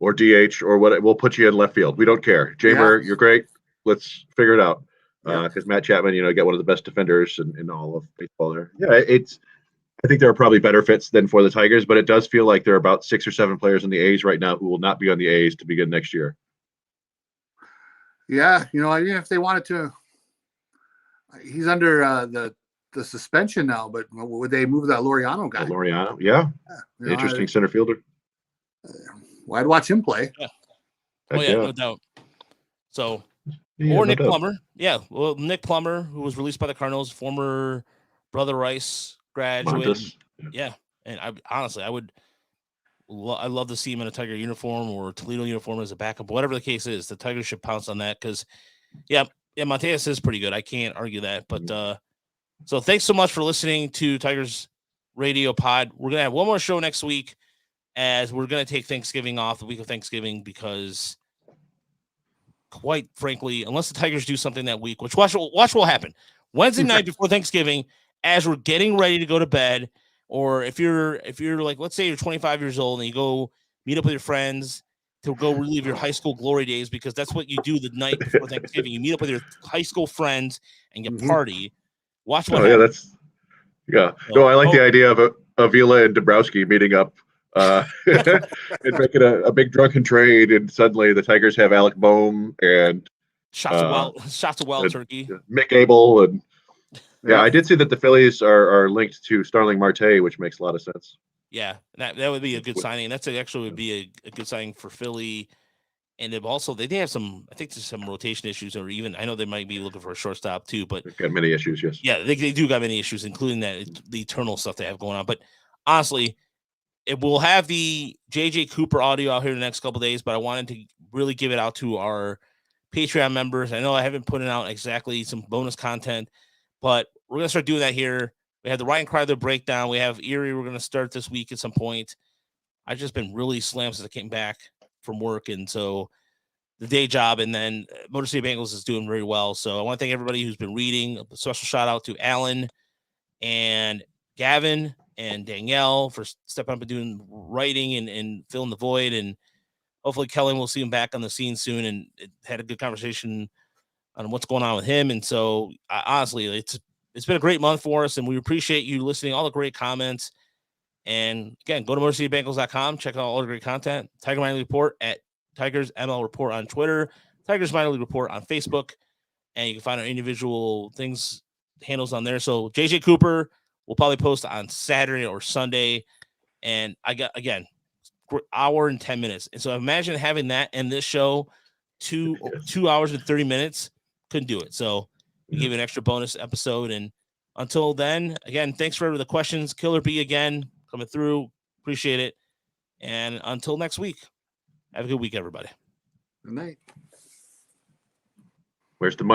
Or DH, or what? We'll put you in left field. We don't care. Jamer, you're great. Let's figure it out. Because Matt Chapman, got one of the best defenders in all of baseball there. Yeah, I think there are probably better fits than for the Tigers, but it does feel like there are about 6 or 7 players in the A's right now who will not be on the A's to begin next year. Yeah, even if they wanted to, he's under the suspension now, but would they move that Laureano guy? Laureano, yeah. Interesting center fielder. Well, I'd watch him play. Yeah. No doubt. So, Nick Plummer. Yeah, well, Nick Plummer, who was released by the Cardinals, former Brother Rice graduate. Yeah, and I'd love to see him in a Tiger uniform or Toledo uniform as a backup, whatever the case is. The Tigers should pounce on that because, Mateus is pretty good. I can't argue that. But so thanks so much for listening to Tigers Radio Pod. We're gonna have one more show next week, as we're gonna take Thanksgiving off, the week of Thanksgiving, because quite frankly, unless the Tigers do something that week, which watch what will happen Wednesday night before Thanksgiving, as we're getting ready to go to bed. Or if you're like, let's say you're 25 years old and you go meet up with your friends to go relive your high school glory days, because that's what you do the night before Thanksgiving. You meet up with your high school friends and you party. Watch what happens. No, I like the idea of Avila and Dabrowski meeting up and making a big drunken trade, and suddenly the Tigers have Alec Boehm and shots of wild turkey. Mick Abel, and Yeah. I did see that the Phillies are linked to Starling Marte, which makes a lot of sense. Yeah, that would be a good signing. That's actually would be a good signing for Philly. And they've also they have some, I think there's some rotation issues, or even I know they might be looking for a shortstop too. But They've got many issues, yes. Yeah, they do got many issues, including the eternal stuff they have going on. But honestly, it will have the JJ Cooper audio out here in the next couple of days. But I wanted to really give it out to our Patreon members. I know I haven't put out exactly some bonus content, but we're gonna start doing that here. We have the Ryan Kreidler breakdown. We have Erie. We're gonna start this week at some point. I've just been really slammed since I came back from work, and so the day job, and then Motor City Bengals is doing very well. So I want to thank everybody who's been reading. A special shout out to Alan and Gavin and Danielle for stepping up and doing writing and filling the void. And hopefully Kellen will see him back on the scene soon, and had a good conversation on what's going on with him. And so honestly, it's been a great month for us, and we appreciate you listening, all the great comments. And again, go to MotorCityBengals.com, check out all the great content. Tiger Minor League Report at Tigers ML Report on Twitter, Tigers Minor League Report on Facebook, and you can find our individual things, handles on there. So JJ Cooper will probably post on Saturday or Sunday, and I got, again, hour and 10 minutes. And so imagine having that and this show 2 hours and 30 minutes. Couldn't do it. So we gave you an extra bonus episode. And until then, again, thanks for the questions. Killer B again coming through. Appreciate it. And until next week, have a good week, everybody. Good night. Where's the money?